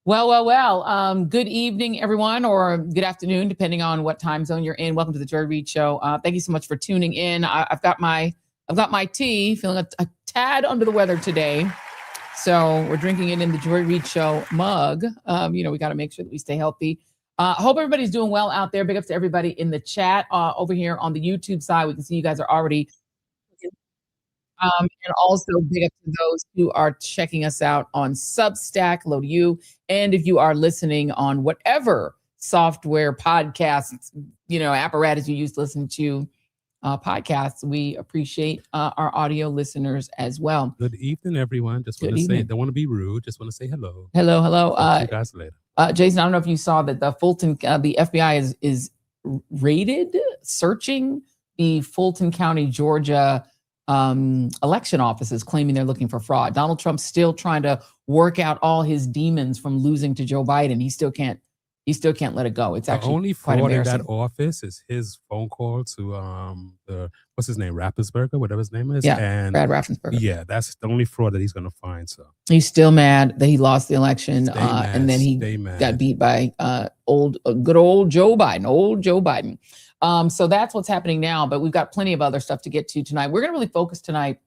Well. Good evening, everyone, or good afternoon, depending on what time zone you're in. Welcome to the Joy Reid Show. Thank you so much for tuning in. I've got my tea. Feeling a tad under the weather today, so we're drinking it in the Joy Reid Show mug. We got to make sure that we stay healthy. Hope everybody's doing well out there. Big ups to everybody in the chat over here on the YouTube side. We can see you guys are already. And also big up to those who are checking us out on Substack. Hello to you. And if you are listening on whatever software podcasts, apparatus you use to listen to podcasts, we appreciate our audio listeners as well. Good evening, everyone. Just want to say, don't want to be rude. Just want to say hello. Hello. See you guys later. Jason, I don't know if you saw that the FBI is searching the Fulton County, Georgia election offices, claiming they're looking for fraud. Donald Trump's still trying to work out all his demons from losing to Joe Biden. He still can't let it go. It's actually the only quite fraud in embarrassing. that office is his phone call to what's his name, Raffensperger, whatever his name is. Yeah, and Brad Raffensperger. Yeah, that's the only fraud that he's going to find. So he's still mad that he lost the election, and then he got beat by good old Joe Biden. So that's what's happening now, but we've got plenty of other stuff to get to tonight. We're going to really focus tonight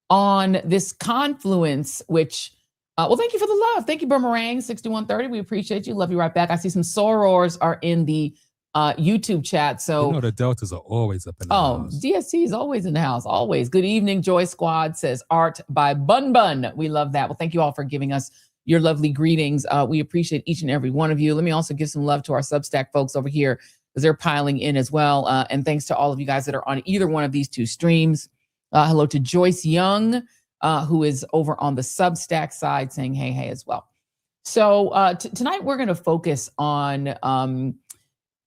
on this confluence, which, thank you for the love. Thank you, Boomerang 6130. We appreciate you. Love you right back. I see some sorors are in the YouTube chat. So the Deltas are always up in the house. DSC is always in the house. Always. Good evening, Joy Squad, says art by Bun. We love that. Well, thank you all for giving us your lovely greetings. We appreciate each and every one of you. Let me also give some love to our Substack folks over here, because they're piling in as well. And thanks to all of you guys that are on either one of these two streams. Hello to Joyce Young, who is over on the Substack side saying hey as well. So tonight we're going to focus on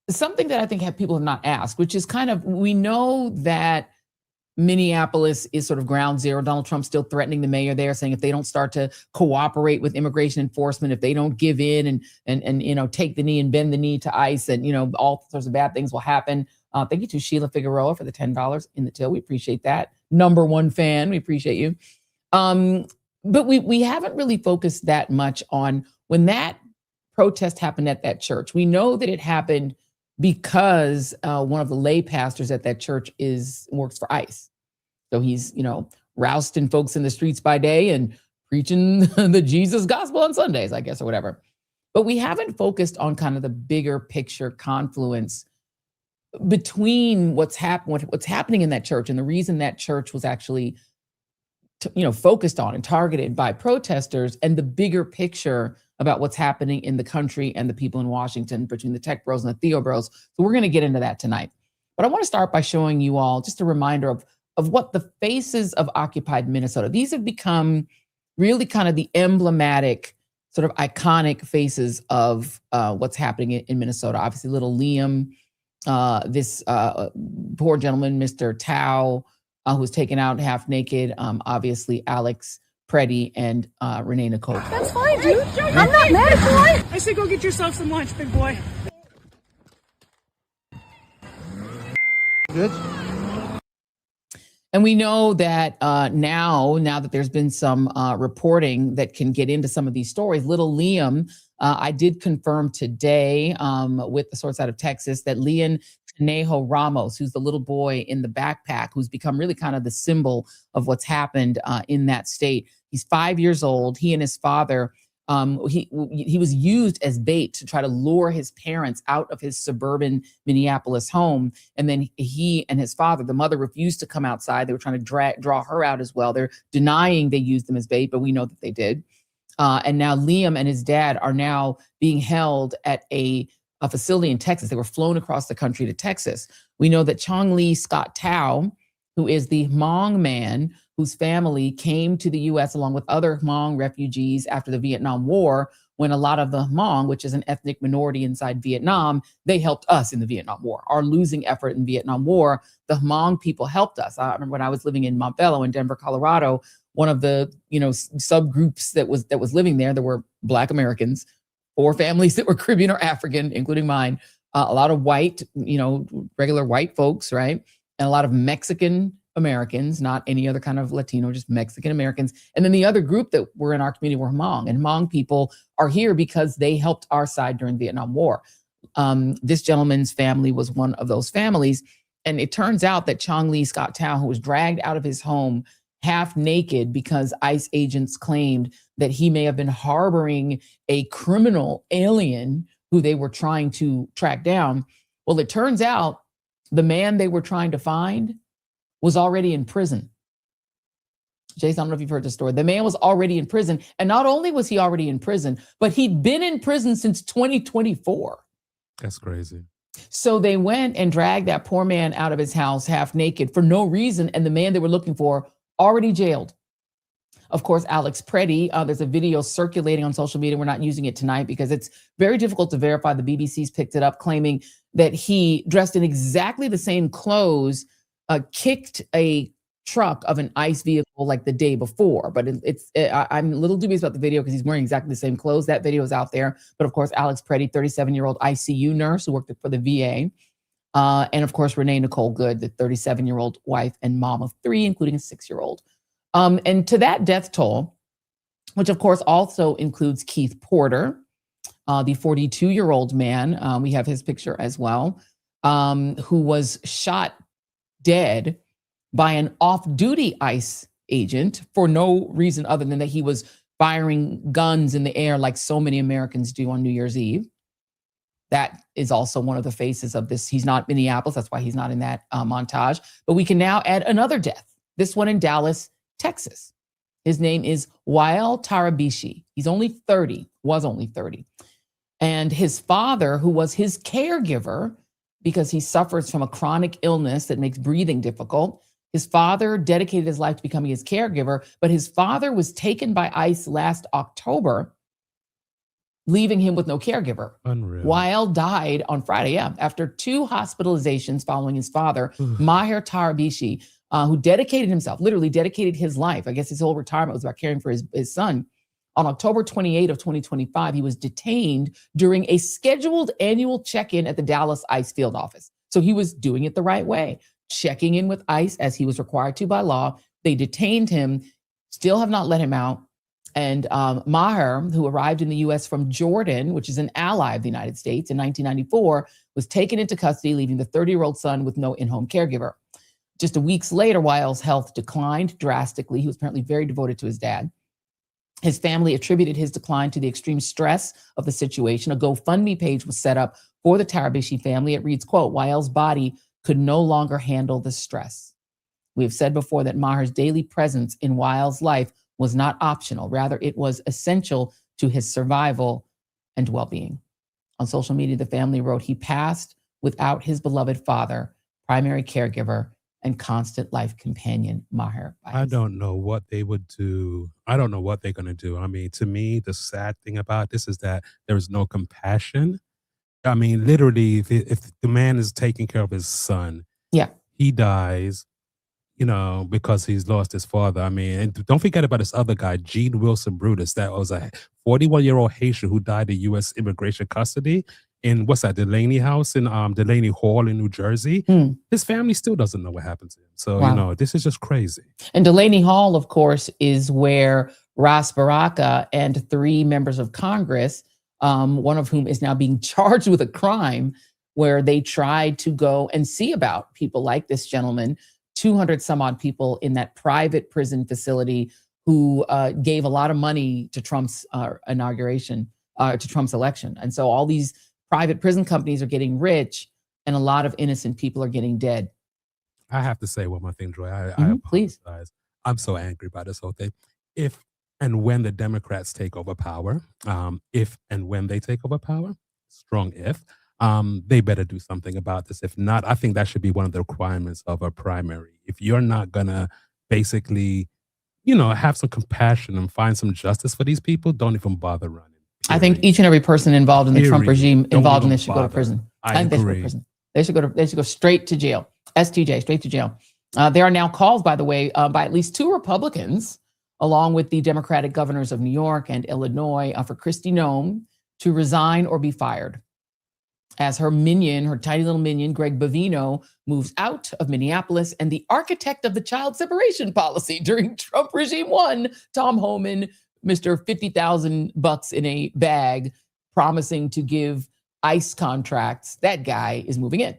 something that I think people have not asked, which is we know that Minneapolis is sort of ground zero. Donald Trump's still threatening the mayor there, saying if they don't start to cooperate with immigration enforcement, if they don't give in and take the knee and bend the knee to ICE, and all sorts of bad things will happen. Thank you to Sheila Figueroa for the $10 in the till. We appreciate that. Number one fan, we appreciate you. But we haven't really focused that much on when that protest happened at that church. We know that it happened because one of the lay pastors at that church works for ICE. So he's, rousting folks in the streets by day and preaching the Jesus gospel on Sundays, I guess, or whatever. But we haven't focused on kind of the bigger picture confluence between what's happening in that church and the reason that church was actually, focused on and targeted by protesters, and the bigger picture about what's happening in the country and the people in Washington, between the tech bros and the Theo bros. So we're going to get into that tonight. But I want to start by showing you all just a reminder of what the faces of occupied Minnesota. These have become really kind of the emblematic, sort of iconic faces of what's happening in Minnesota. Obviously, little Liam, this poor gentleman, Mr. Tao, who was taken out half naked. Obviously, Alex Preddy and Renee Nicole. That's fine, dude. I'm not mad at you. I said go get yourself some lunch, big boy. Good. And we know that now that there's been some reporting that can get into some of these stories, little Liam, I did confirm today with the source out of Texas that Leon Conejo Ramos, who's the little boy in the backpack, who's become really kind of the symbol of what's happened in that state. He's 5 years old. He and his father, he was used as bait to try to lure his parents out of his suburban Minneapolis home. And then he and his father, the mother, refused to come outside. They were trying to draw her out as well. They're denying they used them as bait, but we know that they did. And now Liam and his dad are now being held at a facility in Texas. They were flown across the country to Texas. We know that Chong Lee Scott Tao, who is the Hmong man whose family came to the U.S. along with other Hmong refugees after the Vietnam War, when a lot of the Hmong, which is an ethnic minority inside Vietnam, they helped us in the Vietnam War. Our losing effort in Vietnam War, the Hmong people helped us. I remember when I was living in Montbello in Denver, Colorado, one of the subgroups that was living there were Black Americans, 4 families that were Caribbean or African, including mine, a lot of white, regular white folks, right? And a lot of Mexican Americans, not any other kind of Latino, just Mexican Americans. And then the other group that were in our community were Hmong. And Hmong people are here because they helped our side during the Vietnam War. This gentleman's family was one of those families. And it turns out that Chong Lee Scott Tao, who was dragged out of his home half naked because ICE agents claimed that he may have been harboring a criminal alien who they were trying to track down. Well, it turns out the man they were trying to find was already in prison. Jason, I don't know if you've heard the story. The man was already in prison. And not only was he already in prison, but he'd been in prison since 2024. That's crazy. So they went and dragged that poor man out of his house half naked for no reason. And the man they were looking for already jailed. Of course, Alex Preddy, there's a video circulating on social media. We're not using it tonight because it's very difficult to verify. The BBC's picked it up, claiming that he, dressed in exactly the same clothes, kicked a truck of an ICE vehicle like the day before. But I'm a little dubious about the video because he's wearing exactly the same clothes. That video is out there. But of course, Alex Preddy, 37-year-old ICU nurse who worked for the VA. And of course, Renee Nicole Good, the 37-year-old wife and mom of 3, including a 6-year-old. And to that death toll, which of course also includes Keith Porter, the 42-year-old man, we have his picture as well, who was shot dead by an off-duty ICE agent for no reason other than that he was firing guns in the air like so many Americans do on New Year's Eve. That is also one of the faces of this. He's not Minneapolis. That's why he's not in that montage. But we can now add another death, this one in Dallas, Texas. His name is Wael Tarabishi. He's only 30, was only 30. And his father, who was his caregiver, because he suffers from a chronic illness that makes breathing difficult, his father dedicated his life to becoming his caregiver, but his father was taken by ICE last October, leaving him with no caregiver. Unreal. Wael died on Friday, after 2 hospitalizations following his father, Maher Tarabishi, who dedicated himself, literally dedicated his life. I guess his whole retirement was about caring for his son. On October 28 of 2025, he was detained during a scheduled annual check-in at the Dallas ICE field office. So he was doing it the right way, checking in with ICE as he was required to by law. They detained him, still have not let him out. And Maher, who arrived in the US from Jordan, which is an ally of the United States in 1994, was taken into custody, leaving the 30-year-old son with no in-home caregiver. Just weeks later, Wael's health declined drastically. He was apparently very devoted to his dad. His family attributed his decline to the extreme stress of the situation. A GoFundMe page was set up for the Tarabishi family. It reads, quote, Wael's body could no longer handle the stress. We have said before that Maher's daily presence in Wael's life was not optional. Rather, it was essential to his survival and well-being. On social media, the family wrote, he passed without his beloved father, primary caregiver, and constant life companion, Maher. I don't know what they would do. I don't know what they're going to do. I mean, to me, the sad thing about this is that there is no compassion. I mean, literally, if the man is taking care of his son, he dies, you know, because he's lost his father. I mean, and don't forget about this other guy, Gene Wilson Brutus, that was a 41-year-old Haitian who died in U.S. immigration custody in, what's that, Delaney House in Delaney Hall in New Jersey. His family still doesn't know what happened to him. So, you know, this is just crazy. And Delaney Hall, of course, is where Ras Baraka and 3 members of Congress, one of whom is now being charged with a crime where they tried to go and see about people like this gentleman, 200 some odd people in that private prison facility who gave a lot of money to Trump's inauguration, to Trump's election. And so all these private prison companies are getting rich and a lot of innocent people are getting dead. I have to say one more thing, Joy. I please. apologize. I'm so angry about this whole thing. If and when the Democrats take over power, if and when they take over power, strong if, they better do something about this. If not, I think that should be one of the requirements of a primary. If you're not going to basically, you know, have some compassion and find some justice for these people, don't even bother running. I think each and every person involved in the Trump regime involved in this should go to prison. I think they should go to prison. They should go straight to jail. STJ, straight to jail. There are now calls, by the way, by at least 2 Republicans, along with the Democratic governors of New York and Illinois, for Kristi Noem to resign or be fired. as her minion, her tiny little minion, Greg Bovino, moves out of Minneapolis, and the architect of the child separation policy during Trump regime 1, Tom Homan, Mr. $50,000 in a bag, promising to give ICE contracts. That guy is moving in.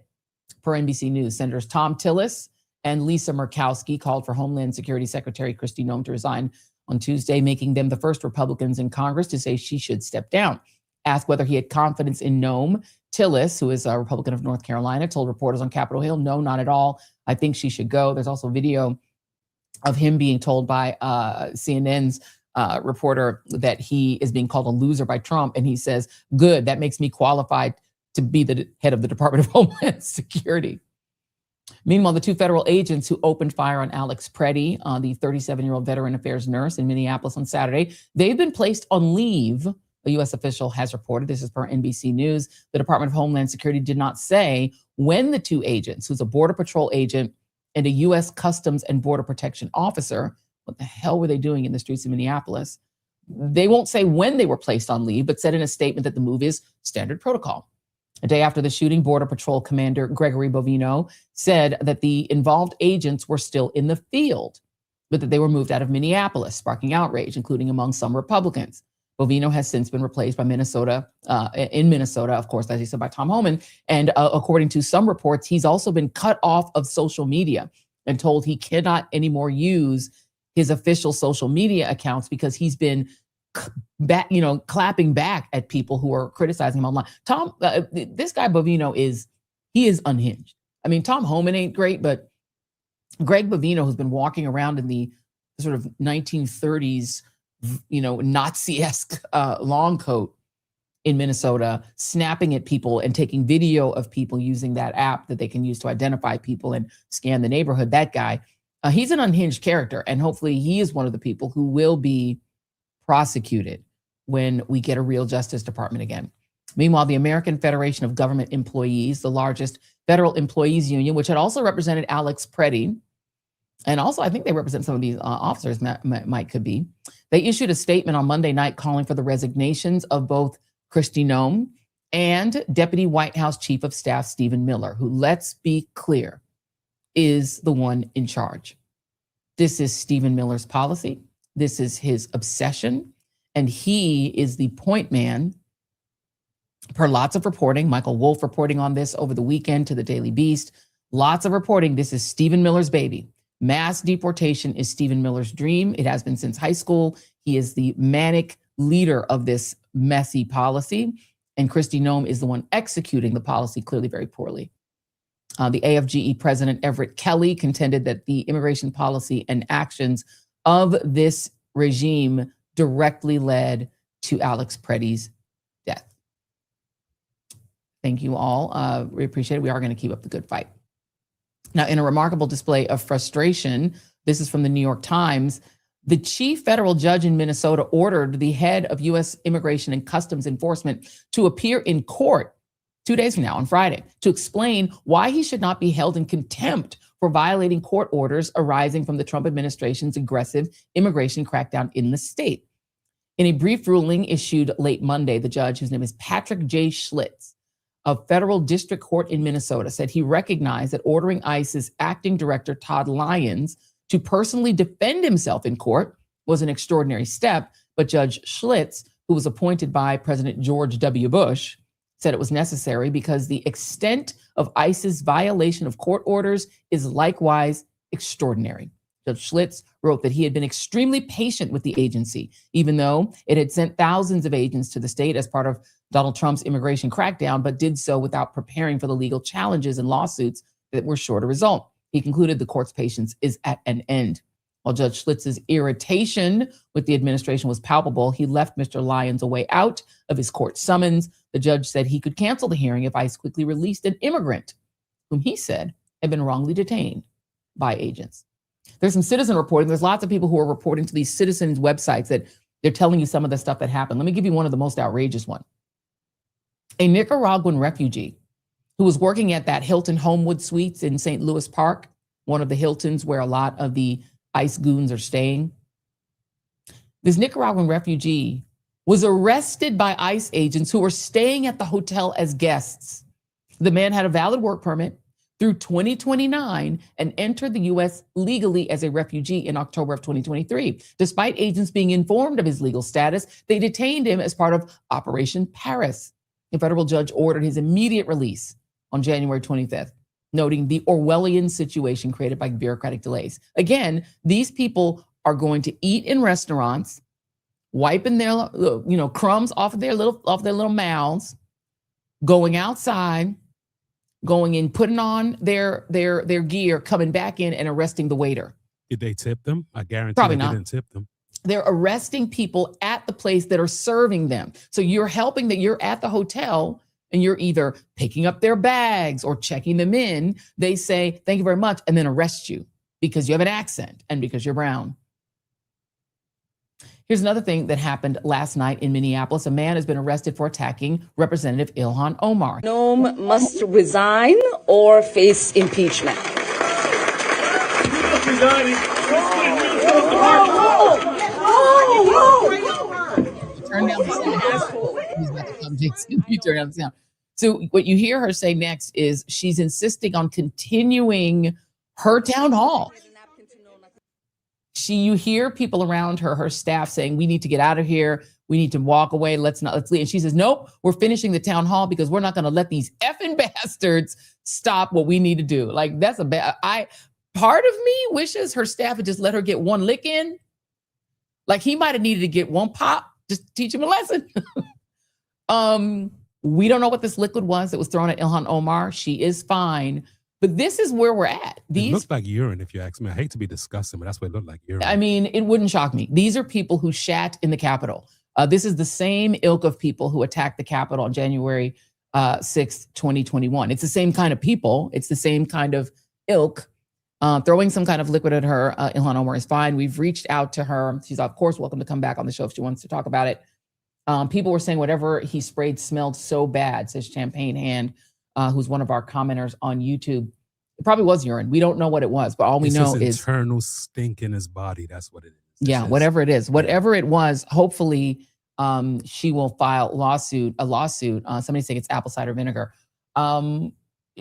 Per NBC News, Senators Tom Tillis and Lisa Murkowski called for Homeland Security Secretary Kristi Noem to resign on Tuesday, making them the first Republicans in Congress to say she should step down. Asked whether he had confidence in Noem, Tillis, who is a Republican of North Carolina, told reporters on Capitol Hill, no, not at all. I think she should go. There's also video of him being told by CNN's reporter that he is being called a loser by Trump. And he says, good, that makes me qualified to be the head of the Department of Homeland Security. Meanwhile, the 2 federal agents who opened fire on Alex Preddy, the 37-year-old Veteran Affairs nurse in Minneapolis on Saturday, they've been placed on leave. A U.S. official has reported, this is per NBC News, the Department of Homeland Security did not say when the 2 agents, who's a Border Patrol agent and a U.S. Customs and Border Protection officer, what the hell were they doing in the streets of Minneapolis? They won't say when they were placed on leave, but said in a statement that the move is standard protocol. A day after the shooting, Border Patrol Commander Gregory Bovino said that the involved agents were still in the field, but that they were moved out of Minneapolis, sparking outrage, including among some Republicans. Bovino has since been replaced by Minnesota, of course, as he said, by Tom Homan. And according to some reports, he's also been cut off of social media and told he cannot anymore use his official social media accounts because he's been clapping back at people who are criticizing him online. This guy Bovino is unhinged. I mean, Tom Homan ain't great, but Greg Bovino, who's been walking around in the sort of 1930s, Nazi-esque long coat in Minnesota, snapping at people and taking video of people using that app that they can use to identify people and scan the neighborhood. That guy, he's an unhinged character, and hopefully he is one of the people who will be prosecuted when we get a real Justice Department again. Meanwhile, the American Federation of Government Employees, the largest federal employees union, which had also represented Alex Preddy, and also I think they represent some of these officers, could be. They issued a statement on Monday night calling for the resignations of both Kristi Noem and Deputy White House Chief of Staff Stephen Miller, who, let's be clear, is the one in charge. This is Stephen Miller's policy. This is his obsession. And he is the point man, per lots of reporting. Michael Wolff reporting on this over the weekend to the Daily Beast. Lots of reporting. This is Stephen Miller's baby. Mass deportation is Stephen Miller's dream. It has been since high school. He is the manic leader of this messy policy. And Kristi Noem is the one executing the policy, clearly very poorly. The AFGE president, Everett Kelly, contended that the immigration policy and actions of this regime directly led to Alex Preddy's death. Thank you all. We appreciate it. We are going to keep up the good fight. Now, in a remarkable display of frustration, this is from the New York Times, the chief federal judge in Minnesota ordered the head of U.S. Immigration and Customs Enforcement to appear in court 2 days from now on Friday to explain why he should not be held in contempt for violating court orders arising from the Trump administration's aggressive immigration crackdown in the state. In a brief ruling issued late Monday, the judge, whose name is Patrick J. Schlitz, of federal district court in Minnesota, said he recognized that ordering ICE's acting director, Todd Lyons, to personally defend himself in court was an extraordinary step. But Judge Schlitz, who was appointed by President George W. Bush, said it was necessary because the extent of ICE's violation of court orders is likewise extraordinary. Judge Schlitz wrote that he had been extremely patient with the agency, even though it had sent thousands of agents to the state as part of Donald Trump's immigration crackdown, but did so without preparing for the legal challenges and lawsuits that were sure to result. He concluded the court's patience is at an end. While Judge Schlitz's irritation with the administration was palpable, he left Mr. Lyons a way out of his court summons. The judge said he could cancel the hearing if ICE quickly released an immigrant whom he said had been wrongly detained by agents. There's some citizen reporting. There's lots of people who are reporting to these citizens' websites that they're telling you some of the stuff that happened. Let me give you one of the most outrageous ones. A Nicaraguan refugee who was working at that Hilton Homewood Suites in St. Louis Park, one of the Hiltons where a lot of the ICE goons are staying. This Nicaraguan refugee was arrested by ICE agents who were staying at the hotel as guests The man had a valid work permit through 2029 and entered the U.S. legally as a refugee in October of 2023. Despite agents being informed of his legal status, they detained him as part of Operation Paris. A federal judge ordered his immediate release on January 25th, noting the Orwellian situation created by bureaucratic delays. Again, these people are going to eat in restaurants, wiping their crumbs off of their little mouths, going outside, going in, putting on their gear, coming back in and arresting the waiter. Did they tip them? I guarantee Probably they not. didn't tip them. They're arresting people at the place that are serving them. So you're helping that you're at the hotel and you're either picking up their bags or checking them in. They say, thank you very much, and then arrest you because you have an accent and because you're brown. Here's another thing that happened last night in Minneapolis. A man has been arrested for attacking Representative Ilhan Omar. Noam must resign or face impeachment. Turn down the sound. He's about to come, Jason. You turn down the sound. So what you hear her say next is she's insisting on continuing her town hall. You hear people around her staff saying, we need to get out of here. We need to walk away. Let's leave. And she says, nope, we're finishing the town hall because we're not going to let these effing bastards stop what we need to do. Like, that's a bad, part of me wishes her staff would just let her get one lick in. Like, he might've needed to get one pop, just teach him a lesson. We don't know what this liquid was that was thrown at Ilhan Omar. She is fine. But this is where we're at. It looks like urine, if you ask me. I hate to be disgusting, but that's what it looked like, urine. I mean, it wouldn't shock me. These are people who shat in the Capitol. This is the same ilk of people who attacked the Capitol on January 6th, 2021. It's the same kind of people. It's the same kind of ilk. Throwing some kind of liquid at her, Ilhan Omar is fine. We've reached out to her. She's, of course, welcome to come back on the show if she wants to talk about it. People were saying whatever he sprayed smelled so bad, says Champagne Hand, who's one of our commenters on YouTube. It probably was urine. We don't know what it was, but all we know is internal stink in his body. That's what it is. Yeah, whatever it is, whatever it was, hopefully she will file a lawsuit. Somebody saying it's apple cider vinegar.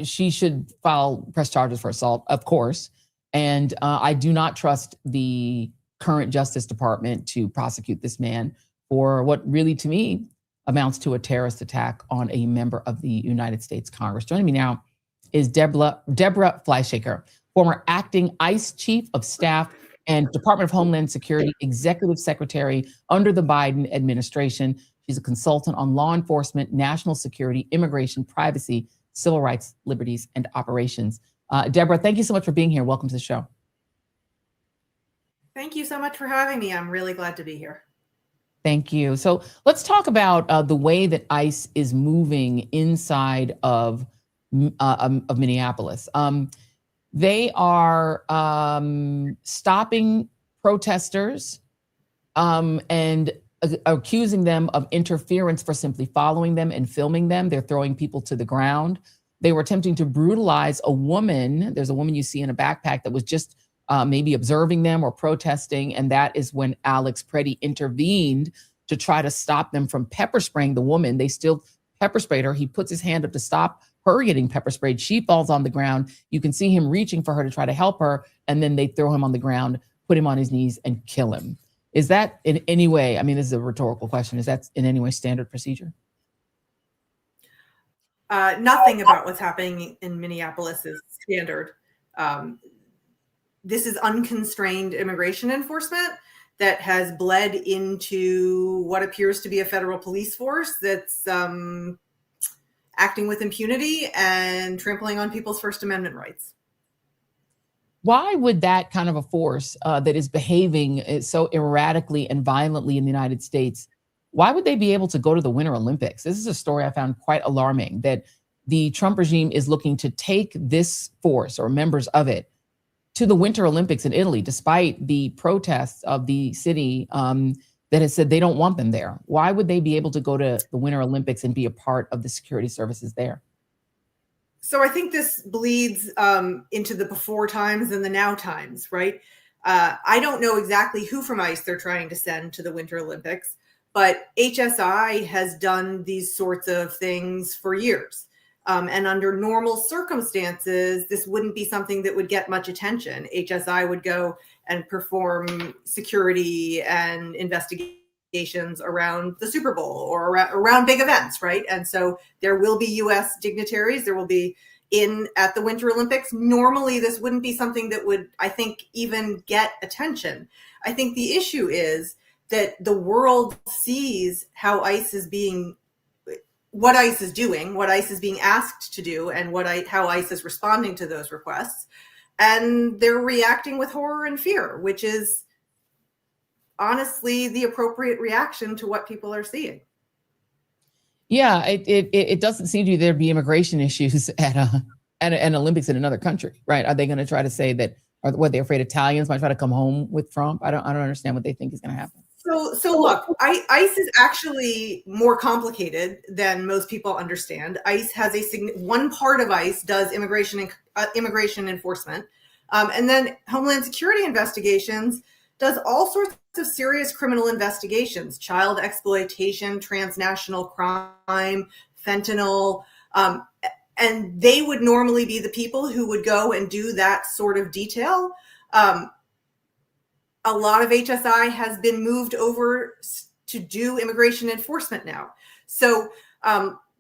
She should press charges for assault, of course. And I do not trust the current Justice Department to prosecute this man for what really, to me, amounts to a terrorist attack on a member of the United States Congress. Joining me now is Deborah Fleischaker, former acting ICE Chief of Staff and Department of Homeland Security Executive Secretary under the Biden administration. She's a consultant on law enforcement, national security, immigration, privacy, civil rights, liberties, and operations. Deborah, thank you so much for being here. Welcome to the show. Thank you so much for having me. I'm really glad to be here. Thank you. So let's talk about the way that ICE is moving inside of Minneapolis. They are stopping protesters and accusing them of interference for simply following them and filming them. They're throwing people to the ground. They were attempting to brutalize a woman. There's a woman you see in a backpack that was just maybe observing them or protesting. And that is when Alex Preddy intervened to try to stop them from pepper spraying the woman. They still pepper sprayed her. He puts his hand up to stop her getting pepper sprayed. She falls on the ground. You can see him reaching for her to try to help her. And then they throw him on the ground, put him on his knees and kill him. Is that in any way, I mean, this is a rhetorical question, is that in any way standard procedure? Nothing about what's happening in Minneapolis is standard. This is unconstrained immigration enforcement that has bled into what appears to be a federal police force that's acting with impunity and trampling on people's First Amendment rights. Why would that kind of a force that is behaving so erratically and violently in the United States, why would they be able to go to the Winter Olympics? This is a story I found quite alarming, that the Trump regime is looking to take this force or members of it to the Winter Olympics in Italy, despite the protests of the city that has said they don't want them there. Why would they be able to go to the Winter Olympics and be a part of the security services there? So I think this bleeds into the before times and the now times, right? I don't know exactly who from ICE they're trying to send to the Winter Olympics, but HSI has done these sorts of things for years. And under normal circumstances, this wouldn't be something that would get much attention. HSI would go and perform security and investigations around the Super Bowl or around big events, right? And so there will be U.S. dignitaries. There will be at the Winter Olympics. Normally, this wouldn't be something that would, I think, even get attention. I think the issue is that the world sees how ICE is what ICE is doing, what ICE is being asked to do, and how ICE is responding to those requests. And they're reacting with horror and fear, which is honestly the appropriate reaction to what people are seeing. Yeah, it doesn't seem to be there be immigration issues at an Olympics in another country, right? Are they going to try to say that, or what, they're afraid Italians might try to come home with Trump? I don't understand what they think is going to happen. So look, ICE is actually more complicated than most people understand. ICE has one part of ICE does immigration enforcement, and then Homeland Security investigations does all sorts of serious criminal investigations: child exploitation, transnational crime, fentanyl, and they would normally be the people who would go and do that sort of detail. A lot of HSI has been moved over to do immigration enforcement now. So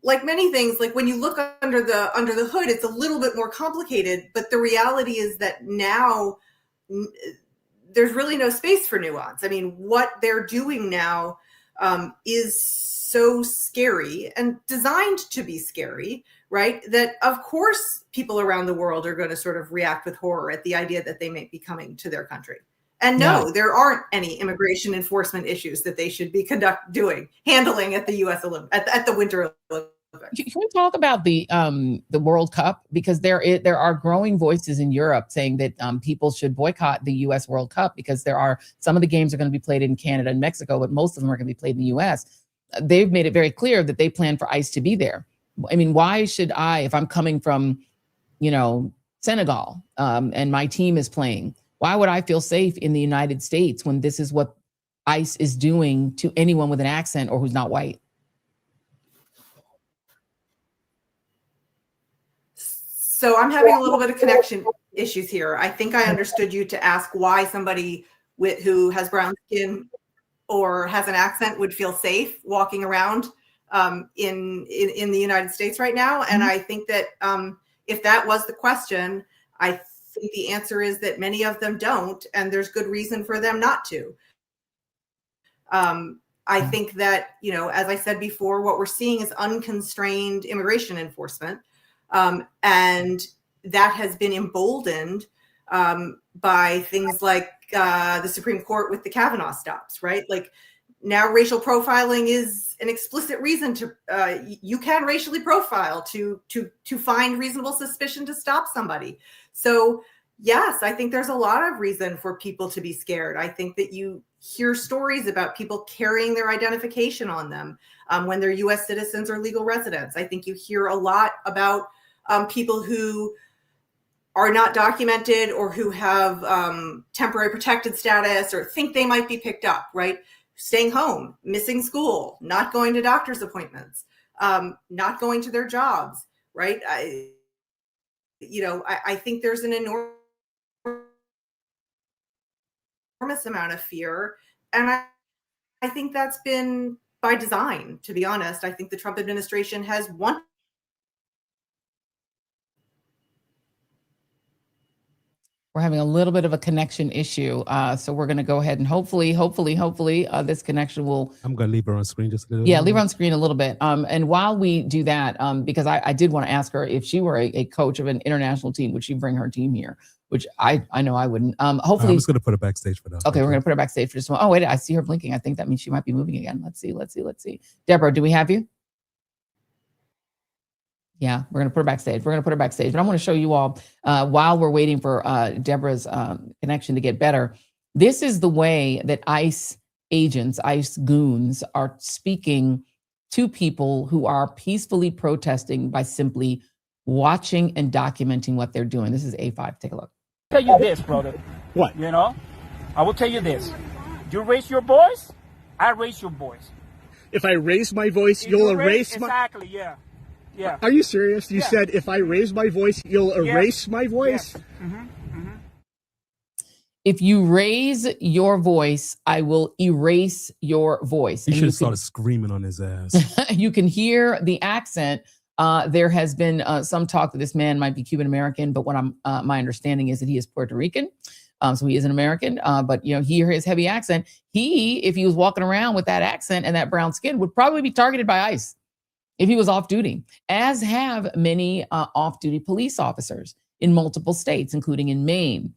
like many things, like when you look under the hood, it's a little bit more complicated, but the reality is that now there's really no space for nuance. I mean, what they're doing now is so scary and designed to be scary, right? That of course people around the world are going to sort of react with horror at the idea that they may be coming to their country. And no, there aren't any immigration enforcement issues that they should be handling at the U.S. at the Winter Olympics. Can we talk about the World Cup? Because there are growing voices in Europe saying that people should boycott the U.S. World Cup because some of the games are going to be played in Canada and Mexico, but most of them are going to be played in the U.S. They've made it very clear that they plan for ICE to be there. I mean, why should I, if I'm coming from, Senegal and my team is playing, why would I feel safe in the United States when this is what ICE is doing to anyone with an accent or who's not white? So I'm having a little bit of connection issues here. I think I understood you to ask why somebody who has brown skin or has an accent would feel safe walking around in the United States right now. And I think that if that was the question, I think the answer is that many of them don't, and there's good reason for them not to. I think that, as I said before, what we're seeing is unconstrained immigration enforcement. And that has been emboldened by things like the Supreme Court with the Kavanaugh stops, right? Like now racial profiling is an explicit reason to, you can racially profile to find reasonable suspicion to stop somebody. So yes, I think there's a lot of reason for people to be scared. I think that you hear stories about people carrying their identification on them when they're U.S. citizens or legal residents. I think you hear a lot about people who are not documented or who have temporary protected status or think they might be picked up, right? Staying home, missing school, not going to doctor's appointments, not going to their jobs, right? I think there's an enormous amount of fear. And I think that's been by design, to be honest. I think the Trump administration has wanted. We're having a little bit of a connection issue. So we're going to go ahead and hopefully this connection will. I'm going to leave her on screen just a little bit. Yeah, leave her on screen a little bit. And while we do that, because I did want to ask her if she were a coach of an international team, would she bring her team here? Which I know I wouldn't. Hopefully. I'm just going to put her backstage for now. Okay, we're going to put her backstage for just a moment. Oh, wait, I see her blinking. I think that means she might be moving again. Let's see. Deborah, do we have you? Yeah, we're going to put her backstage. But I want to show you all, while we're waiting for Deborah's connection to get better, this is the way that ICE agents, ICE goons are speaking to people who are peacefully protesting by simply watching and documenting what they're doing. This is A5. Take a look. I'll tell you this, brother. What? I will tell you this. You raise your voice, I raise your voice. If I raise my voice, you'll erase my... Exactly, yeah. Yeah. Are you serious? You Yeah. said if I raise my voice, you'll erase my voice? Yes. If you raise your voice, I will erase your voice. He And should you have started screaming on his ass. you can hear the accent. There has been some talk that this man might be Cuban American, but what my understanding is that he is Puerto Rican. So he is an American, but hear his heavy accent. If he was walking around with that accent and that brown skin, would probably be targeted by ICE if he was off duty, as have many off-duty police officers in multiple states, including in Maine,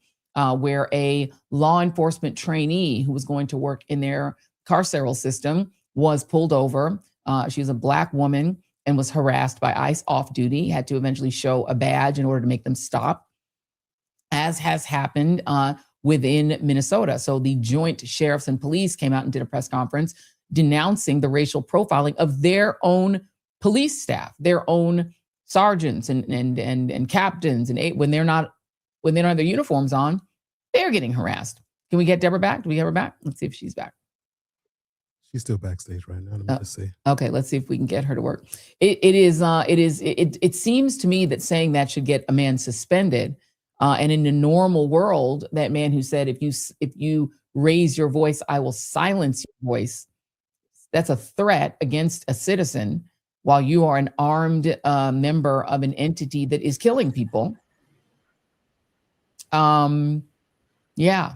where a law enforcement trainee who was going to work in their carceral system was pulled over. She was a Black woman and was harassed by ICE off duty, had to eventually show a badge in order to make them stop, as has happened within Minnesota. So the joint sheriffs and police came out and did a press conference denouncing the racial profiling of their own police staff, their own sergeants and captains, and when they're not have their uniforms on, they're getting harassed. Can we get Deborah back? Do we get her back? Let's see if she's back. She's still backstage right now. Let me just see. Okay, let's see if we can get her to work. It seems to me that saying that should get a man suspended. And in the normal world, that man who said, if you raise your voice, I will silence your voice, that's a threat against a citizen while you are an armed member of an entity that is killing people. Yeah.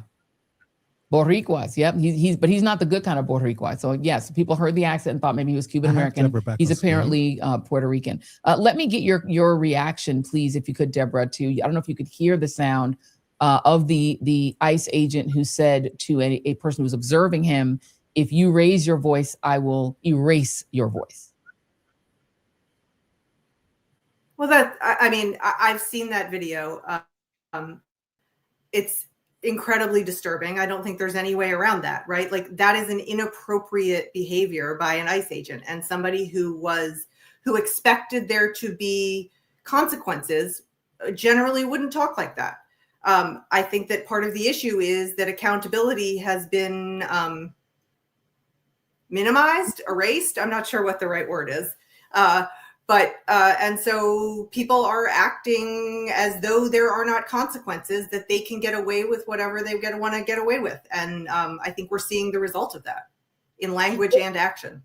Boricuas. Yep. But he's not the good kind of Boricua. So yes, people heard the accent and thought maybe he was Cuban American. He's apparently Puerto Rican. Let me get your reaction, please, if you could, Deborah, I don't know if you could hear the sound of the ICE agent who said to a person who was observing him, if you raise your voice, I will erase your voice. Well, I've seen that video. It's incredibly disturbing. I don't think there's any way around that, right? Like, that is an inappropriate behavior by an ICE agent and somebody who expected there to be consequences generally wouldn't talk like that. I think that part of the issue is that accountability has been minimized, erased. I'm not sure what the right word is. And so people are acting as though there are not consequences, that they can get away with whatever they want to get away with. And I think we're seeing the result of that in language and action.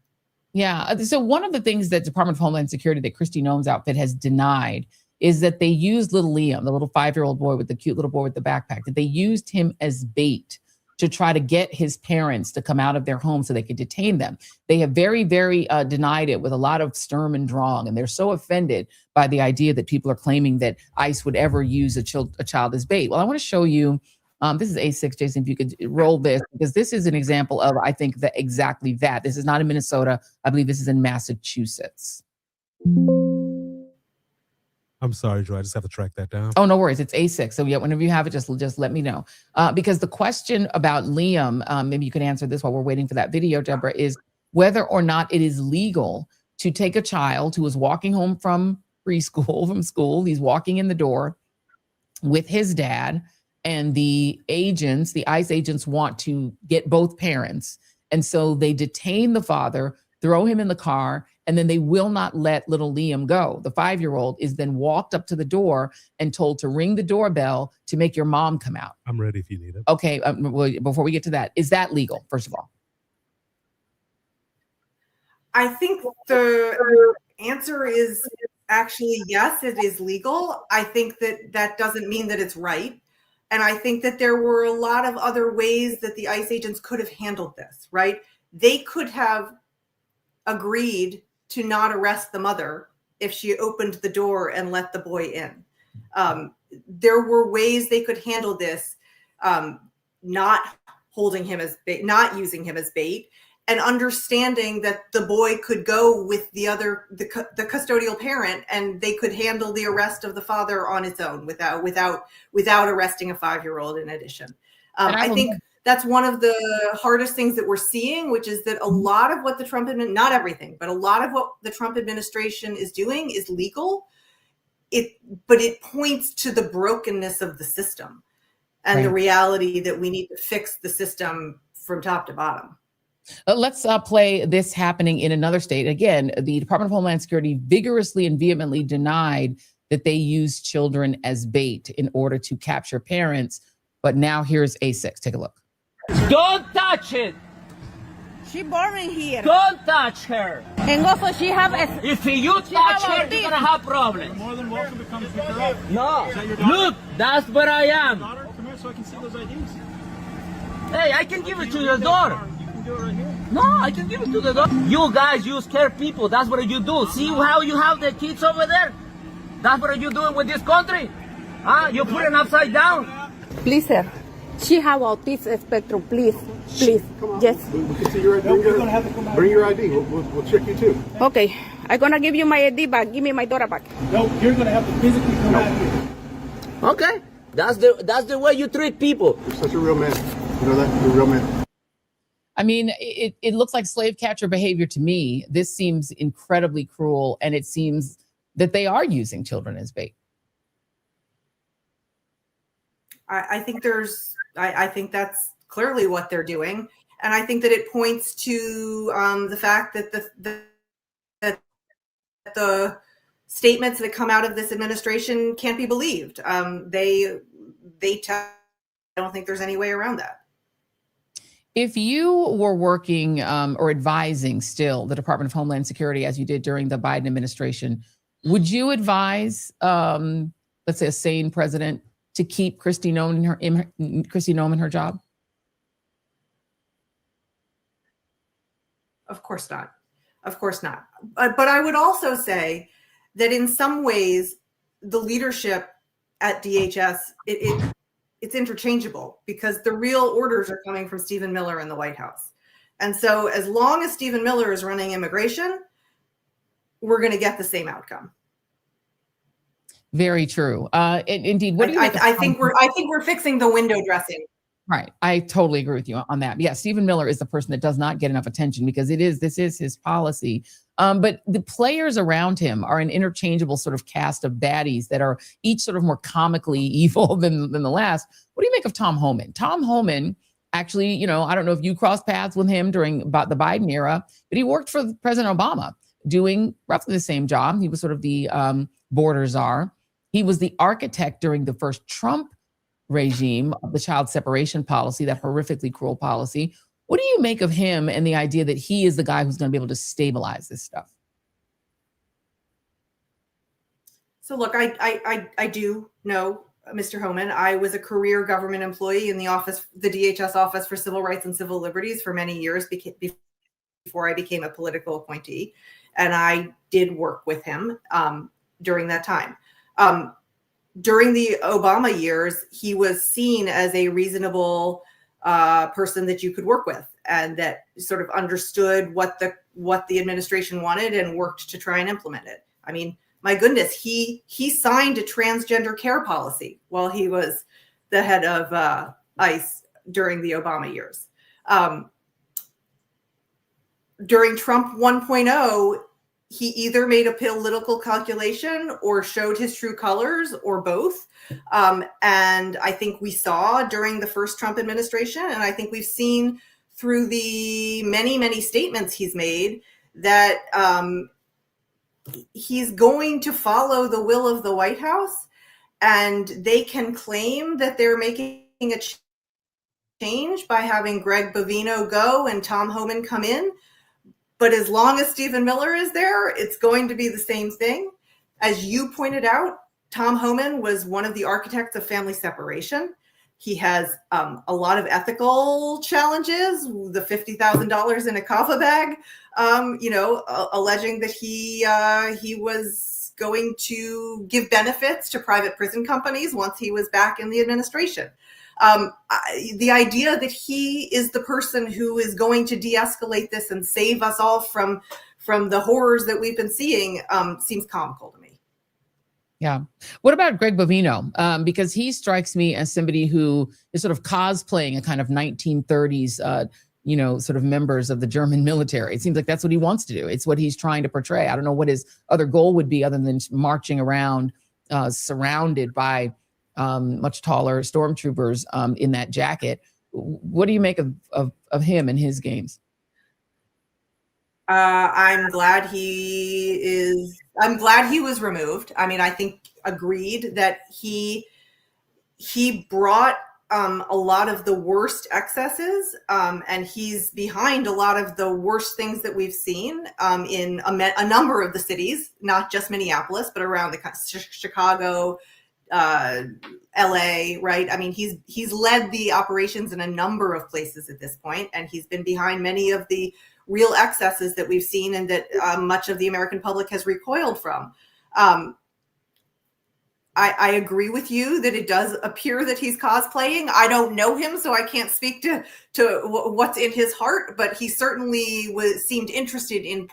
Yeah. So one of the things that Department of Homeland Security, that Kristi Noem's outfit has denied, is that they used little Liam, the little 5-year-old boy with the cute little boy with the backpack, that they used him as bait to try to get his parents to come out of their home so they could detain them. They have very, very denied it with a lot of Sturm and Drang, and they're so offended by the idea that people are claiming that ICE would ever use a child as bait. Well, I want to show you, this is A6, Jason, if you could roll this, because this is an example of, I think, that exactly that. This is not in Minnesota. I believe this is in Massachusetts. I'm sorry, Joy. I just have to track that down. Oh, no worries. It's A6. So yeah, whenever you have it, just let me know. Because the question about Liam, maybe you can answer this while we're waiting for that video, Deborah, is whether or not it is legal to take a child who is walking home from school. He's walking in the door with his dad, and the ICE agents want to get both parents. And so they detain the father, throw him in the car, and then they will not let little Liam go. The 5-year-old is then walked up to the door and told to ring the doorbell to make your mom come out. I'm ready if you need it. Okay. Well, before we get to that, is that legal, first of all? I think the answer is actually yes, it is legal. I think that doesn't mean that it's right. And I think that there were a lot of other ways that the ICE agents could have handled this, right? They could have agreed to not arrest the mother if she opened the door and let the boy in. There were ways they could handle this, not holding him as bait, not using him as bait, and understanding that the boy could go with the custodial parent, and they could handle the arrest of the father on its own without arresting a 5-year-old in addition. I think that's one of the hardest things that we're seeing, which is that a lot of what the Trump administration, not everything, but a lot of what the Trump administration is doing is legal. But it points to the brokenness of the system and the reality that we need to fix the system from top to bottom. Let's play this happening in another state. Again, the Department of Homeland Security vigorously and vehemently denied that they use children as bait in order to capture parents. But now here's A6. Take a look. Don't touch it. She boring here. Don't touch her. And also she have a... If you touch her, you're gonna have problems. More than welcome to come pick her up. No. Is that your daughter? Look, that's where I am. Daughter, come here so I can see those IDs. Hey, I can give it to your daughter. You can do it right here. No, I can give it to the daughter. You guys, you scare people. That's what you do. See how you have the kids over there? That's what you doing with this country? Huh? You put it upside down. Please, sir. She have autism spectrum. Please. Please. Come on. Yes. We can see your ID. You're going to have to come out. Bring your ID. We'll check you too. Okay. I'm going to give you my ID back. Give me my daughter back. No, you're going to have to physically come out here. Okay. That's the way you treat people. You're such a real man. You know that? You're a real man. I mean, it looks like slave catcher behavior to me. This seems incredibly cruel, and it seems that they are using children as bait. I think I think that's clearly what they're doing, and I think that it points to the fact that the statements that come out of this administration can't be believed. I don't think there's any way around that. If you were working or advising still the Department of Homeland Security as you did during the Biden administration, would you advise, let's say, a sane president to keep Kristi Noem in her job? Of course not. Of course not. But I would also say that in some ways, the leadership at DHS, it's interchangeable because the real orders are coming from Stephen Miller in the White House. And so as long as Stephen Miller is running immigration, we're going to get the same outcome. Very true. Indeed. What do you I think we're fixing the window dressing. Right. I totally agree with you on that. Yeah, Stephen Miller is the person that does not get enough attention because this is his policy. But the players around him are an interchangeable sort of cast of baddies that are each sort of more comically evil than the last. What do you make of Tom Homan? Tom Homan, actually, I don't know if you crossed paths with him during about the Biden era, but he worked for President Obama doing roughly the same job. He was sort of the border czar. He was the architect during the first Trump regime of the child separation policy, that horrifically cruel policy. What do you make of him and the idea that he is the guy who's going to be able to stabilize this stuff? So look, I do know Mr. Homan. I was a career government employee in the DHS Office for Civil Rights and Civil Liberties for many years before I became a political appointee. And I did work with him during that time. During the Obama years, he was seen as a reasonable person that you could work with and that sort of understood what the administration wanted and worked to try and implement it. I mean, my goodness, he signed a transgender care policy while he was the head of ICE during the Obama years. During Trump 1.0, he either made a political calculation or showed his true colors or both. And I think we saw during the first Trump administration, and I think we've seen through the many, many statements he's made that he's going to follow the will of the White House, and they can claim that they're making a change by having Greg Bovino go and Tom Homan come in. But as long as Stephen Miller is there, it's going to be the same thing. As you pointed out, Tom Homan was one of the architects of family separation. He has a lot of ethical challenges, the $50,000 in a kava bag, alleging that he was going to give benefits to private prison companies once he was back in the administration. The idea that he is the person who is going to de-escalate this and save us all from the horrors that we've been seeing seems comical to me. Yeah. What about Greg Bovino? Because he strikes me as somebody who is sort of cosplaying a kind of 1930s, sort of members of the German military. It seems like that's what he wants to do. It's what he's trying to portray. I don't know what his other goal would be other than marching around surrounded by much taller stormtroopers in that jacket. What do you make of him and his games? I'm glad he was removed. I mean, I think agreed that he brought a lot of the worst excesses, and he's behind a lot of the worst things that we've seen in a number of the cities, not just Minneapolis, but around the Chicago, LA, right? I mean, he's led the operations in a number of places at this point, and he's been behind many of the real excesses that we've seen and that much of the American public has recoiled from. I agree with you that it does appear that he's cosplaying. I don't know him, so I can't speak to what's in his heart, but he certainly seemed interested in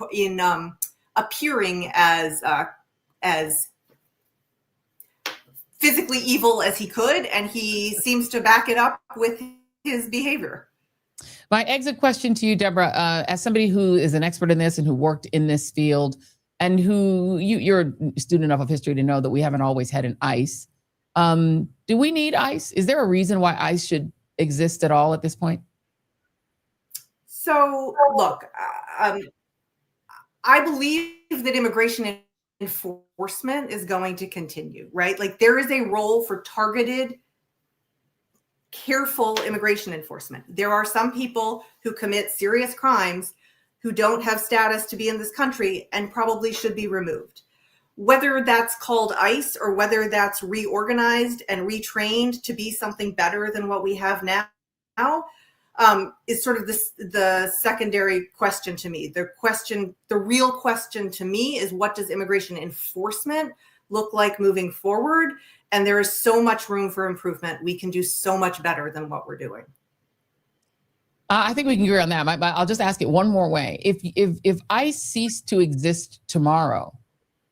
appearing as physically evil as he could, and he seems to back it up with his behavior. My exit question to you, Deborah, as somebody who is an expert in this and who worked in this field, and who you're a student enough of history to know that we haven't always had an ICE. Do we need ICE? Is there a reason why ICE should exist at all at this point? So, look, I believe that immigration enforcement is going to continue, right? Like, there is a role for targeted, careful immigration enforcement. There are some people who commit serious crimes who don't have status to be in this country and probably should be removed. Whether that's called ICE or whether that's reorganized and retrained to be something better than what we have now, is sort of the secondary question to me. The real question to me is, what does immigration enforcement look like moving forward? And there is so much room for improvement. We can do so much better than what we're doing. I think we can agree on that. But I'll just ask it one more way. If ICE ceased to exist tomorrow,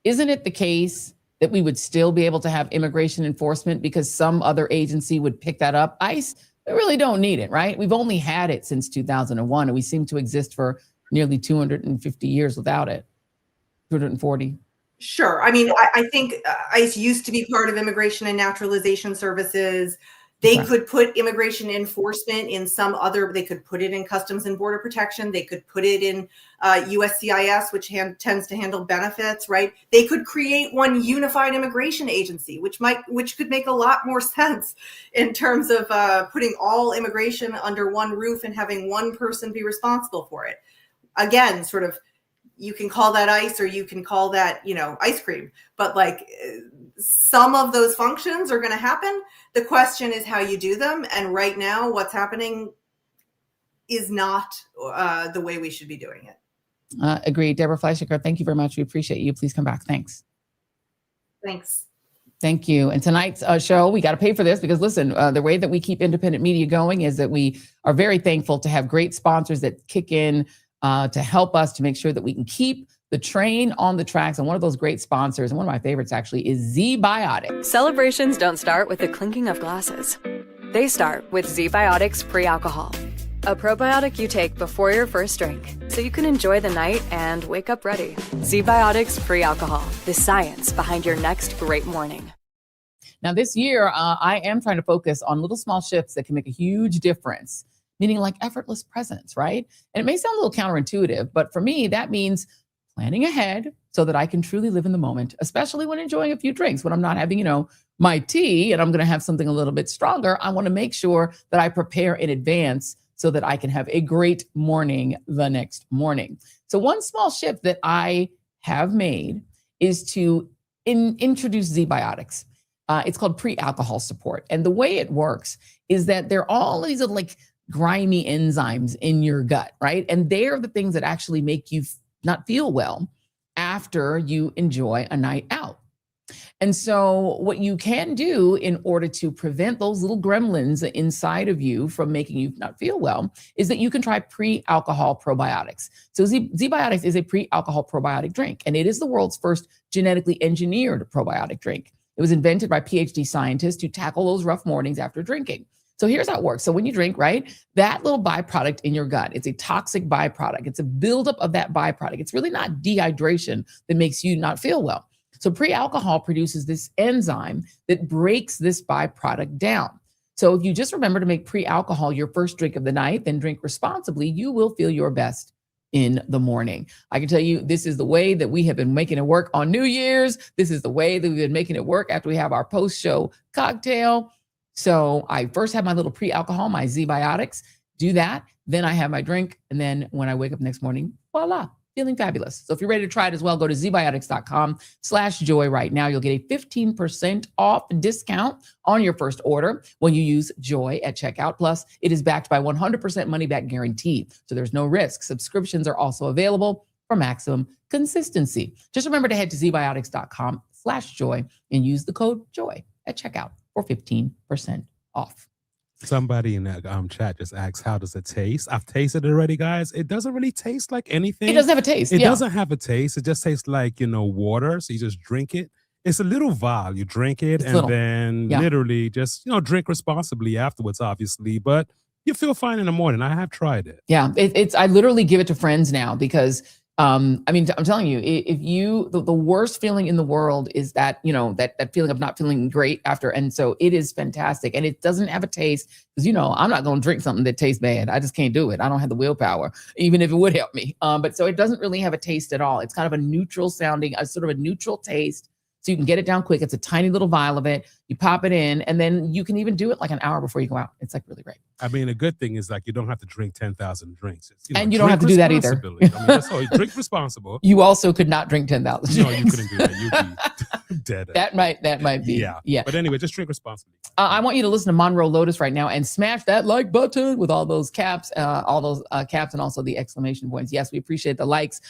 isn't it the case that we would still be able to have immigration enforcement because some other agency would pick that up? ICE, we really don't need it, right? We've only had it since 2001, and we seem to exist for nearly 250 years without it. 240. Sure. I mean, I think ICE used to be part of Immigration and Naturalization Services. They could put immigration enforcement in they could put it in Customs and Border Protection. They could put it in USCIS, which tends to handle benefits, right? They could create one unified immigration agency, which could make a lot more sense in terms of putting all immigration under one roof and having one person be responsible for it. Again, sort of, you can call that ICE or you can call that, ice cream, but like, some of those functions are going to happen. The question is how you do them. And right now, what's happening is not the way we should be doing it. Agreed. Deborah Fleischaker, thank you very much. We appreciate you. Please come back. Thanks. Thanks. Thank you. And tonight's show, we got to pay for this because, listen, the way that we keep independent media going is that we are very thankful to have great sponsors that kick in to help us to make sure that we can keep the train on the tracks. And one of those great sponsors, and one of my favorites actually, is ZBiotics. Celebrations don't start with the clinking of glasses. They start with ZBiotics Pre-Alcohol, a probiotic you take before your first drink so you can enjoy the night and wake up ready. ZBiotics Pre-Alcohol, the science behind your next great morning. Now this year, I am trying to focus on little small shifts that can make a huge difference, meaning like effortless presence, right? And it may sound a little counterintuitive, but for me, that means planning ahead so that I can truly live in the moment, especially when enjoying a few drinks, when I'm not having, my tea and I'm going to have something a little bit stronger. I want to make sure that I prepare in advance so that I can have a great morning the next morning. So one small shift that I have made is to introduce ZBiotics. It's called pre-alcohol support. And the way it works is that there are all these like grimy enzymes in your gut, right? And they're the things that actually make you not feel well after you enjoy a night out. And so what you can do in order to prevent those little gremlins inside of you from making you not feel well is that you can try pre-alcohol probiotics. So ZBiotics is a pre-alcohol probiotic drink, and it is the world's first genetically engineered probiotic drink. It was invented by PhD scientists to tackle those rough mornings after drinking. So here's how it works. So when you drink, right, that little byproduct in your gut, it's a toxic byproduct. It's a buildup of that byproduct. It's really not dehydration that makes you not feel well. So pre-alcohol produces this enzyme that breaks this byproduct down. So if you just remember to make pre-alcohol your first drink of the night, then drink responsibly, you will feel your best in the morning. I can tell you, this is the way that we have been making it work on New Year's. This is the way that we've been making it work after we have our post-show cocktail. So I first have my little pre-alcohol, my Z-Biotics, do that. Then I have my drink. And then when I wake up next morning, voila, feeling fabulous. So if you're ready to try it as well, go to zbiotics.com/joy right now. You'll get a 15% off discount on your first order when you use Joy at checkout. Plus, it is backed by 100% money back guarantee. So there's no risk. Subscriptions are also available for maximum consistency. Just remember to head to zbiotics.com/joy and use the code JOY at checkout for 15% off. Somebody in that chat just asked, how does it taste? I've tasted it already, guys. It doesn't really taste like anything. It doesn't have a taste. It doesn't have a taste. It just tastes like, water. So you just drink it. It's a little vial. You drink it then literally just, drink responsibly afterwards, obviously. But you feel fine in the morning. I have tried it. Yeah, I literally give it to friends now because I'm telling you, if the worst feeling in the world is that, that feeling of not feeling great after. And so it is fantastic. And it doesn't have a taste because, I'm not going to drink something that tastes bad. I just can't do it. I don't have the willpower, even if it would help me. But so it doesn't really have a taste at all. It's kind of a neutral sounding, a sort of a neutral taste. So you can get it down quick. It's a tiny little vial of it. You pop it in, and then you can even do it like an hour before you go out. It's like really great. I mean, a good thing is like you don't have to drink 10,000 drinks. And you don't have to do that either. Drink responsible. You also could not drink 10,000. No, you couldn't do that. You'd be dead. That might be. Yeah. But anyway, just drink responsibly. I want you to listen to Monroe Lotus right now and smash that like button with all those caps, and also the exclamation points. Yes, we appreciate the likes.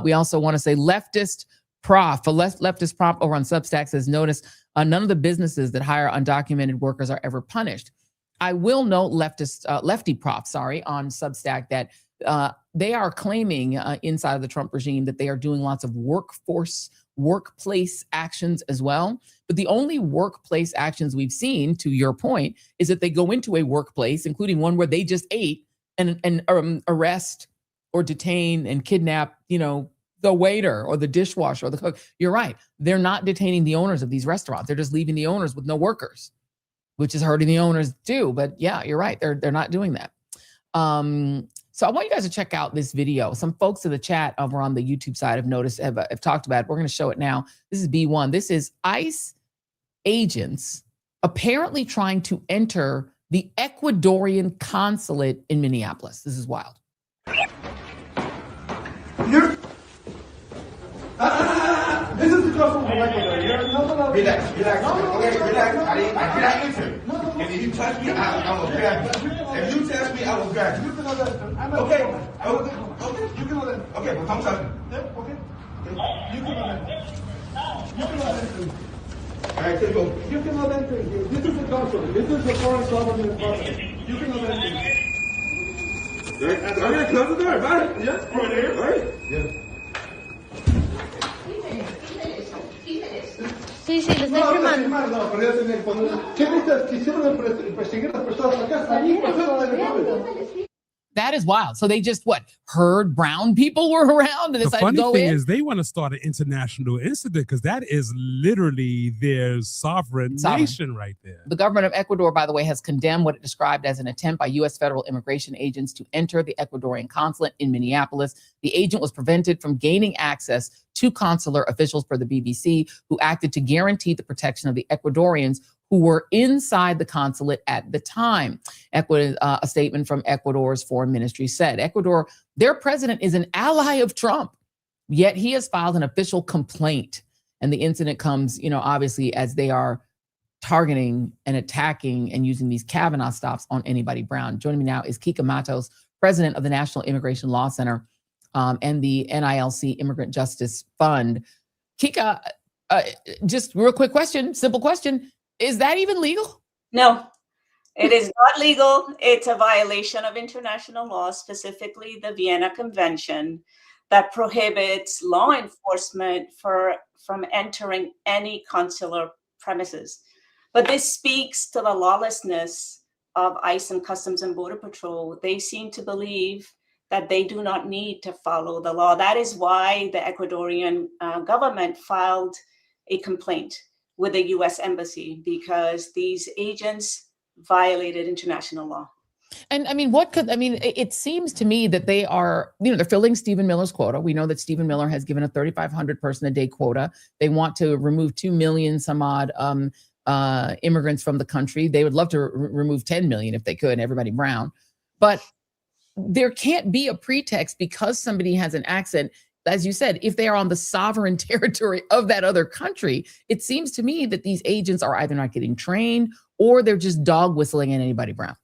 We also want to say Leftist Prof over on Substack says, notice none of the businesses that hire undocumented workers are ever punished. I will note Lefty Prof, on Substack that they are claiming inside of the Trump regime that they are doing lots of workplace actions as well. But the only workplace actions we've seen, to your point, is that they go into a workplace, including one where they just ate, and arrest or detain and kidnap, the waiter or the dishwasher or the cook. You're right. They're not detaining the owners of these restaurants. They're just leaving the owners with no workers, which is hurting the owners too. But yeah, you're right. They're not doing that. So I want you guys to check out this video. Some folks in the chat over on the YouTube side have talked about it. We're going to show it now. This is B1. This is ICE agents apparently trying to enter the Ecuadorian consulate in Minneapolis. This is wild. This is the customer from Ecuador. Relax. Okay, relax. I did not enter. If you touch me, I will grab you. If you touch me, I will grab you. Okay. Okay, but don't touch me. Okay. You cannot enter. All right, here you go. You cannot enter. This is the consulate. This is the foreign government consulate. You cannot enter. Right? I'm going to close the door. Right? Yes. Over there. All right. Yes. Sí, lo estoy firmando. ¿Qué dices? Quisieron perseguir a las personas acá. Allí, That is wild. So they just heard brown people were around and decided to go in? The funny thing is they want to start an international incident because that is literally their sovereign nation right there. The government of Ecuador, by the way, has condemned what it described as an attempt by U.S. federal immigration agents to enter the Ecuadorian consulate in Minneapolis. The agent was prevented from gaining access to consular officials per the BBC, who acted to guarantee the protection of the Ecuadorians who were inside the consulate at the time. A statement from Ecuador's foreign ministry said, Ecuador, their president is an ally of Trump, yet he has filed an official complaint. And the incident comes, obviously as they are targeting and attacking and using these Kavanaugh stops on anybody brown. Joining me now is Kica Matos, president of the National Immigration Law Center and the NILC Immigrant Justice Fund. Kica, just real quick question, simple question. Is that even legal? No, it is not legal. It's a violation of international law, specifically the Vienna Convention, that prohibits law enforcement from entering any consular premises. But this speaks to the lawlessness of ICE and Customs and Border Patrol. They seem to believe that they do not need to follow the law. That is why the Ecuadorian government filed a complaint with the U.S. Embassy, because these agents violated international law. And I mean, it seems to me that they are, they're filling Stephen Miller's quota. We know that Stephen Miller has given a 3,500 person a day quota. They want to remove 2 million some odd immigrants from the country. They would love to remove 10 million if they could, everybody brown. But there can't be a pretext because somebody has an accent. As you said, if they are on the sovereign territory of that other country, it seems to me that these agents are either not getting trained or they're just dog whistling at anybody brown.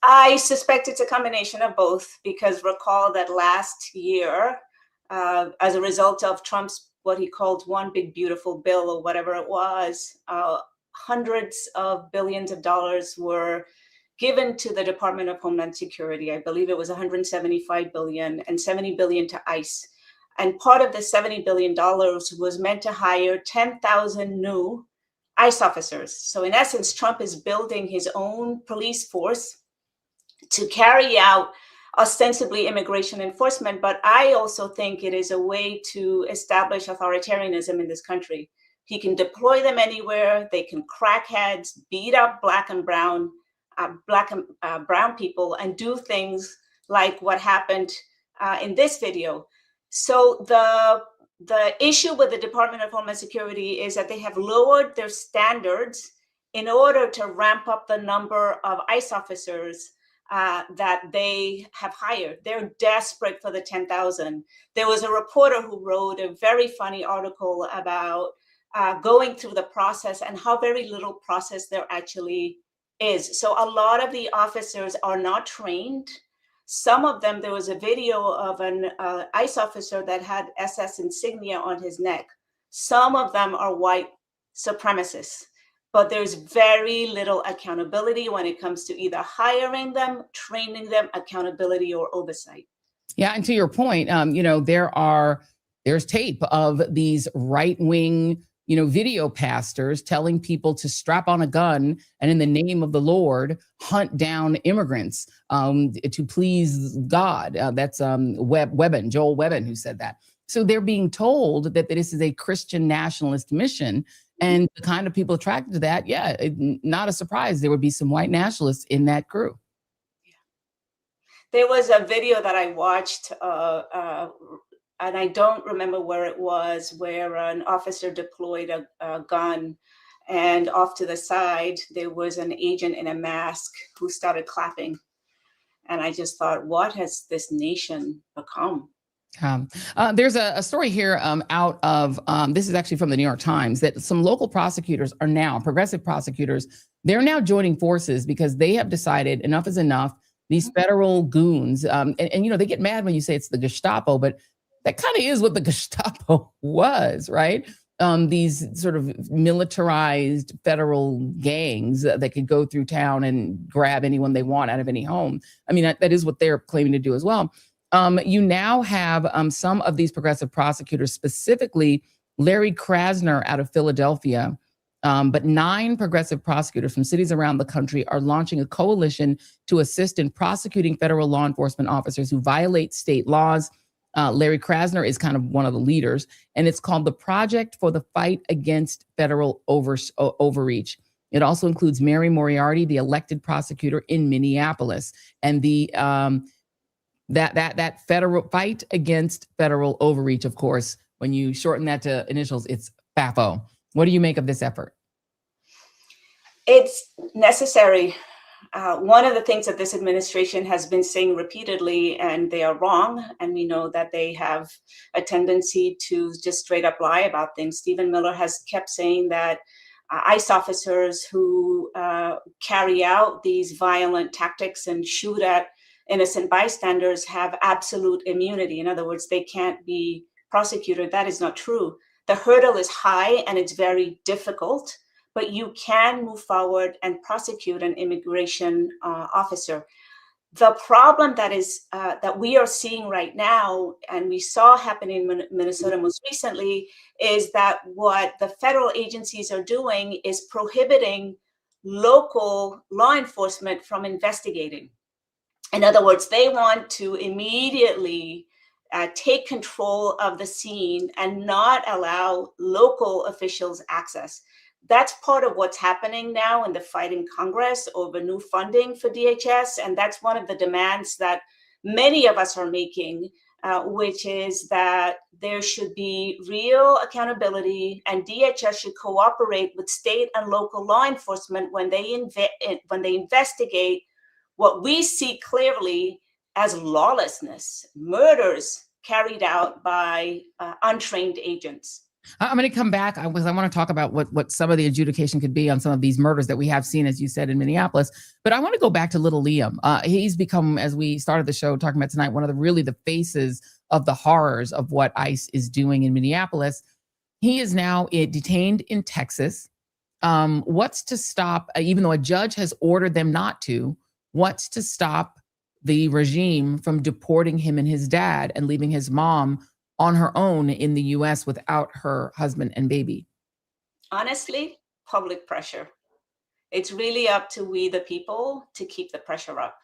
I suspect it's a combination of both, because recall that last year, as a result of Trump's, what he called one big beautiful bill or whatever it was, hundreds of billions of dollars were given to the Department of Homeland Security. I believe it was 175 billion and 70 billion to ICE. And part of the $70 billion was meant to hire 10,000 new ICE officers. So in essence, Trump is building his own police force to carry out ostensibly immigration enforcement. But I also think it is a way to establish authoritarianism in this country. He can deploy them anywhere. They can crack heads, beat up black and brown people, and do things like what happened in this video. So the issue with the Department of Homeland Security is that they have lowered their standards in order to ramp up the number of ICE officers that they have hired. They're desperate for the 10,000. There was a reporter who wrote a very funny article about going through the process and how very little process there actually is. So a lot of the officers are not trained. Some of them, there was a video of an ICE officer that had SS insignia on his neck. Some of them are white supremacists. But there's very little accountability when it comes to either hiring them, training them, accountability, or oversight. Yeah, and to your point, there's tape of these right-wing, video pastors telling people to strap on a gun and in the name of the Lord hunt down immigrants to please God. That's Joel Webbin, who said that. So they're being told that this is a Christian nationalist mission. And the kind of people attracted to that, not a surprise. There would be some white nationalists in that crew. Yeah. There was a video that I watched, and I don't remember where it was, where an officer deployed a gun, and off to the side, there was an agent in a mask who started clapping. And I just thought, what has this nation become? There's a story here out of, this is actually from the New York Times, that some local prosecutors are now, progressive prosecutors, they're now joining forces because they have decided enough is enough. These federal goons, and they get mad when you say it's the Gestapo, but that kind of is what the Gestapo was, right? These sort of militarized federal gangs that could go through town and grab anyone they want out of any home. I mean, that is what they're claiming to do as well. You now have some of these progressive prosecutors, specifically Larry Krasner out of Philadelphia, but 9 progressive prosecutors from cities around the country are launching a coalition to assist in prosecuting federal law enforcement officers who violate state laws. Larry Krasner is kind of one of the leaders, and it's called the Project for the Fight Against Federal Overreach. It also includes Mary Moriarty, the elected prosecutor in Minneapolis, and the that federal fight against federal overreach. Of course, when you shorten that to initials, it's FAFO. What do you make of this effort? It's necessary. One of the things that this administration has been saying repeatedly, and they are wrong, and we know that they have a tendency to just straight up lie about things. Stephen Miller has kept saying that ICE officers who carry out these violent tactics and shoot at innocent bystanders have absolute immunity. In other words, they can't be prosecuted. That is not true. The hurdle is high and it's very difficult, but you can move forward and prosecute an immigration officer. The problem that we are seeing right now, and we saw happen in Minnesota most recently, is that what the federal agencies are doing is prohibiting local law enforcement from investigating. In other words, they want to immediately take control of the scene and not allow local officials access. that's part of what's happening now in the fight in Congress over new funding for DHS. And that's one of the demands that many of us are making, which is that there should be real accountability, and DHS should cooperate with state and local law enforcement when they investigate what we see clearly as lawlessness, murders carried out by untrained agents. I'm going to come back because I want to talk about what some of the adjudication could be on some of these murders that we have seen, as you said, in Minneapolis. But I want to go back to little Liam. He's become, as we started the show talking about tonight, one of the faces of the horrors of what ICE is doing in Minneapolis. He is now detained in Texas. What's to stop, even though a judge has ordered them not to, what's to stop the regime from deporting him and his dad and leaving his mom on her own in the US without her husband and baby? Honestly, public pressure. It's really up to we, the people, to keep the pressure up.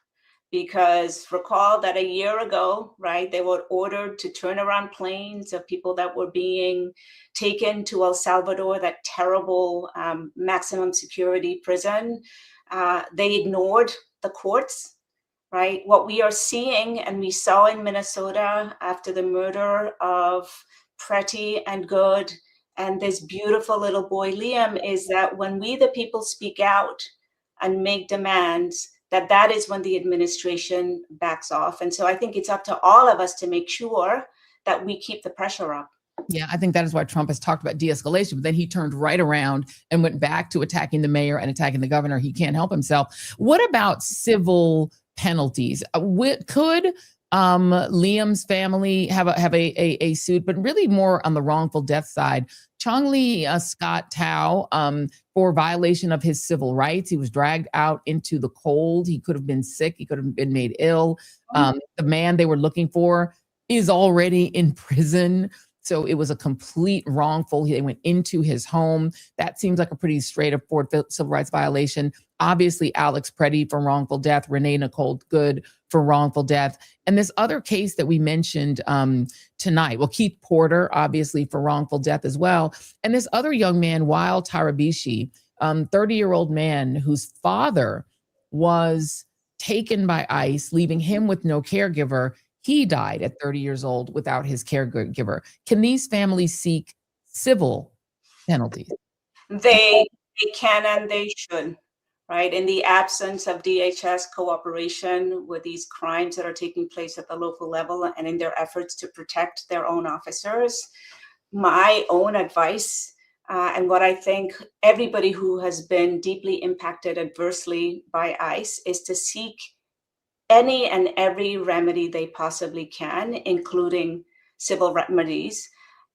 Because recall that a year ago, right, they were ordered to turn around planes of people that were being taken to El Salvador, that terrible maximum security prison. They ignored the courts. Right. What we are seeing, and we saw in Minnesota after the murder of Pretty and Good and this beautiful little boy, Liam, is that when we, the people, speak out and make demands, that is when the administration backs off. And so I think it's up to all of us to make sure that we keep the pressure up. Yeah, I think that is why Trump has talked about de-escalation, but then he turned right around and went back to attacking the mayor and attacking the governor. He can't help himself. What about civil penalties? Could Liam's family have a suit, but really more on the wrongful death side? Chung-Lee Scott Tao, for violation of his civil rights. He was dragged out into the cold. He could have been sick. He could have been made ill. The man they were looking for is already in prison. So it was a complete wrongful. They went into his home. That seems like a pretty straightforward civil rights violation. Obviously, Alex Pretty for wrongful death, Renee Nicole Good for wrongful death. And this other case that we mentioned tonight, well, Keith Porter, obviously for wrongful death as well. And this other young man, Wael Tarabishi, 30-year-old man whose father was taken by ICE, leaving him with no caregiver. He died at 30 years old without his caregiver. Can these families seek civil penalties? They can and they should, right? In the absence of DHS cooperation with these crimes that are taking place at the local level and in their efforts to protect their own officers, my own advice and what I think everybody who has been deeply impacted adversely by ICE is to seek any and every remedy they possibly can, including civil remedies,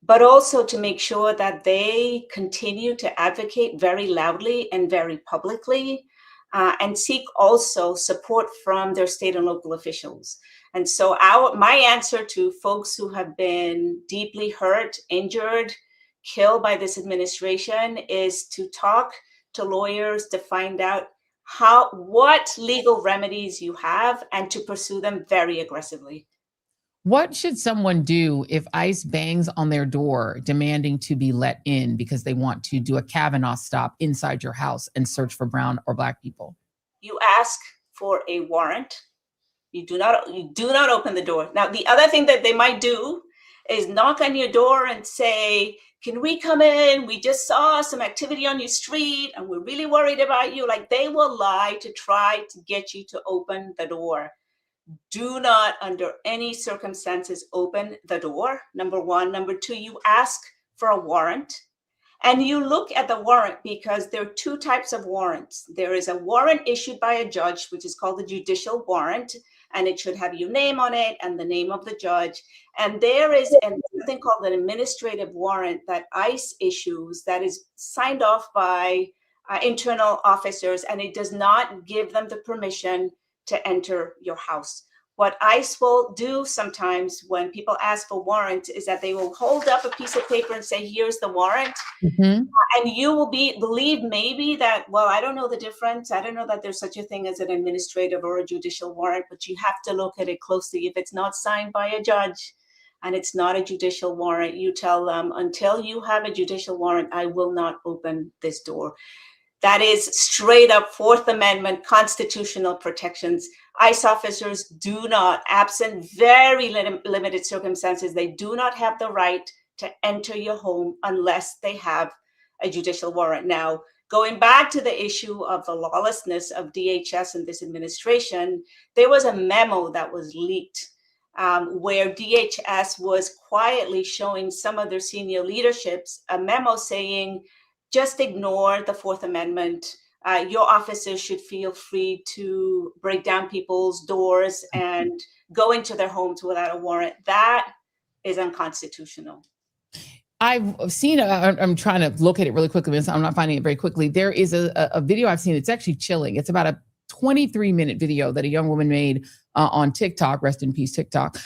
but also to make sure that they continue to advocate very loudly and very publicly, and seek also support from their state and local officials. And so my answer to folks who have been deeply hurt, injured, killed by this administration is to talk to lawyers to find out what legal remedies you have and to pursue them very aggressively. What should someone do if ICE bangs on their door demanding to be let in because they want to do a Kavanaugh stop inside your house and search for brown or black people? You ask for a warrant. You do not open the door. Now, the other thing that they might do is knock on your door and say, can we come in? We just saw some activity on your street and we're really worried about you. Like, they will lie to try to get you to open the door. Do not, under any circumstances, open the door, number one. Number two, you ask for a warrant. And you look at the warrant because there are two types of warrants. There is a warrant issued by a judge, which is called the judicial warrant, and it should have your name on it and the name of the judge. And there is something called an administrative warrant that ICE issues that is signed off by internal officers, and it does not give them the permission to enter your house. What ICE will do sometimes when people ask for warrants is that they will hold up a piece of paper and say, here's the warrant. Mm-hmm. And you will believe maybe that, well, I don't know the difference. I don't know that there's such a thing as an administrative or a judicial warrant, but you have to look at it closely. If it's not signed by a judge, and it's not a judicial warrant, you tell them, until you have a judicial warrant, I will not open this door. That is straight up Fourth Amendment constitutional protections. ICE officers do not, absent very limited circumstances, they do not have the right to enter your home unless they have a judicial warrant. Now, going back to the issue of the lawlessness of DHS and this administration, there was a memo that was leaked where DHS was quietly showing some of their senior leaderships a memo saying, just ignore the Fourth Amendment. Your officers should feel free to break down people's doors and go into their homes without a warrant. That is unconstitutional. I've seen, I'm trying to locate it really quickly, so I'm not finding it very quickly. There is a video I've seen. It's actually chilling. It's about a 23-minute video that a young woman made on TikTok, rest in peace, TikTok,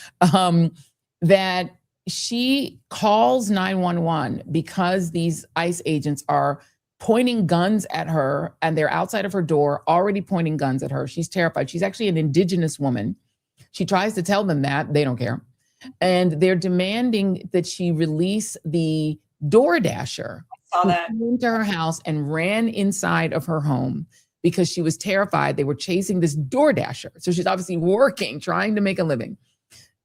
that she calls 911 because these ICE agents are pointing guns at her, and they're outside of her door already pointing guns at her. She's terrified. She's actually an indigenous woman. She tries to tell them that. They don't care. And they're demanding that she release the DoorDasher who came to her house and ran inside of her home because she was terrified. They were chasing this DoorDasher. So she's obviously working, trying to make a living.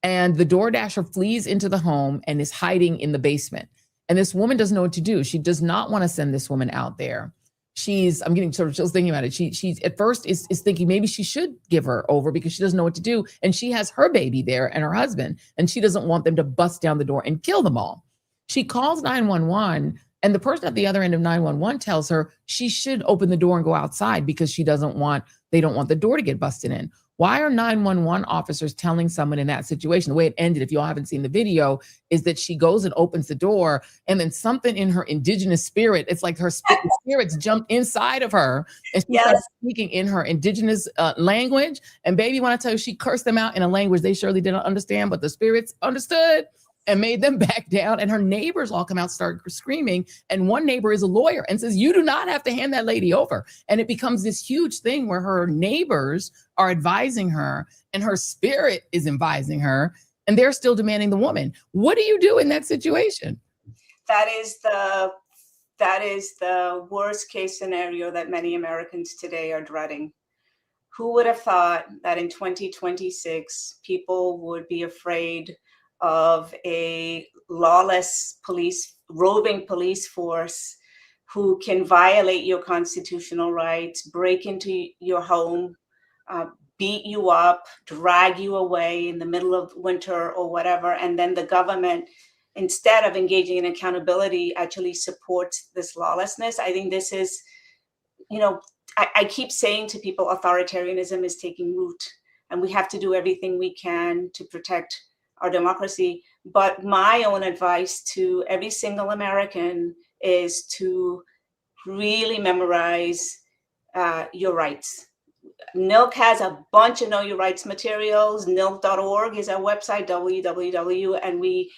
And the DoorDasher flees into the home and is hiding in the basement. And this woman doesn't know what to do. She does not want to send this woman out there. I'm getting sort of chills thinking about it. She's at first is thinking maybe she should give her over because she doesn't know what to do. And she has her baby there and her husband, and she doesn't want them to bust down the door and kill them all. She calls 911, and the person at the other end of 911 tells her she should open the door and go outside because they don't want the door to get busted in. Why are 911 officers telling someone in that situation? The way it ended, if you all haven't seen the video, is that she goes and opens the door, and then something in her indigenous spirit, it's like her spirits jump inside of her, and she starts speaking in her indigenous language. And baby, when I tell you, she cursed them out in a language they surely didn't understand, but the spirits understood and made them back down. And her neighbors all come out, start screaming. And one neighbor is a lawyer and says, you do not have to hand that lady over. And it becomes this huge thing where her neighbors are advising her and her spirit is advising her, and they're still demanding the woman. What do you do in that situation? That is the worst case scenario that many Americans today are dreading. Who would have thought that in 2026, people would be afraid of a lawless roving police force who can violate your constitutional rights, break into your home, beat you up, drag you away in the middle of winter or whatever, and then the government, instead of engaging in accountability, actually supports this lawlessness. I think this is, I keep saying to people, authoritarianism is taking root, and we have to do everything we can to protect our democracy. But my own advice to every single American is to really memorize your rights. NILC has a bunch of Know Your Rights materials. NILC.org is our website, www, and we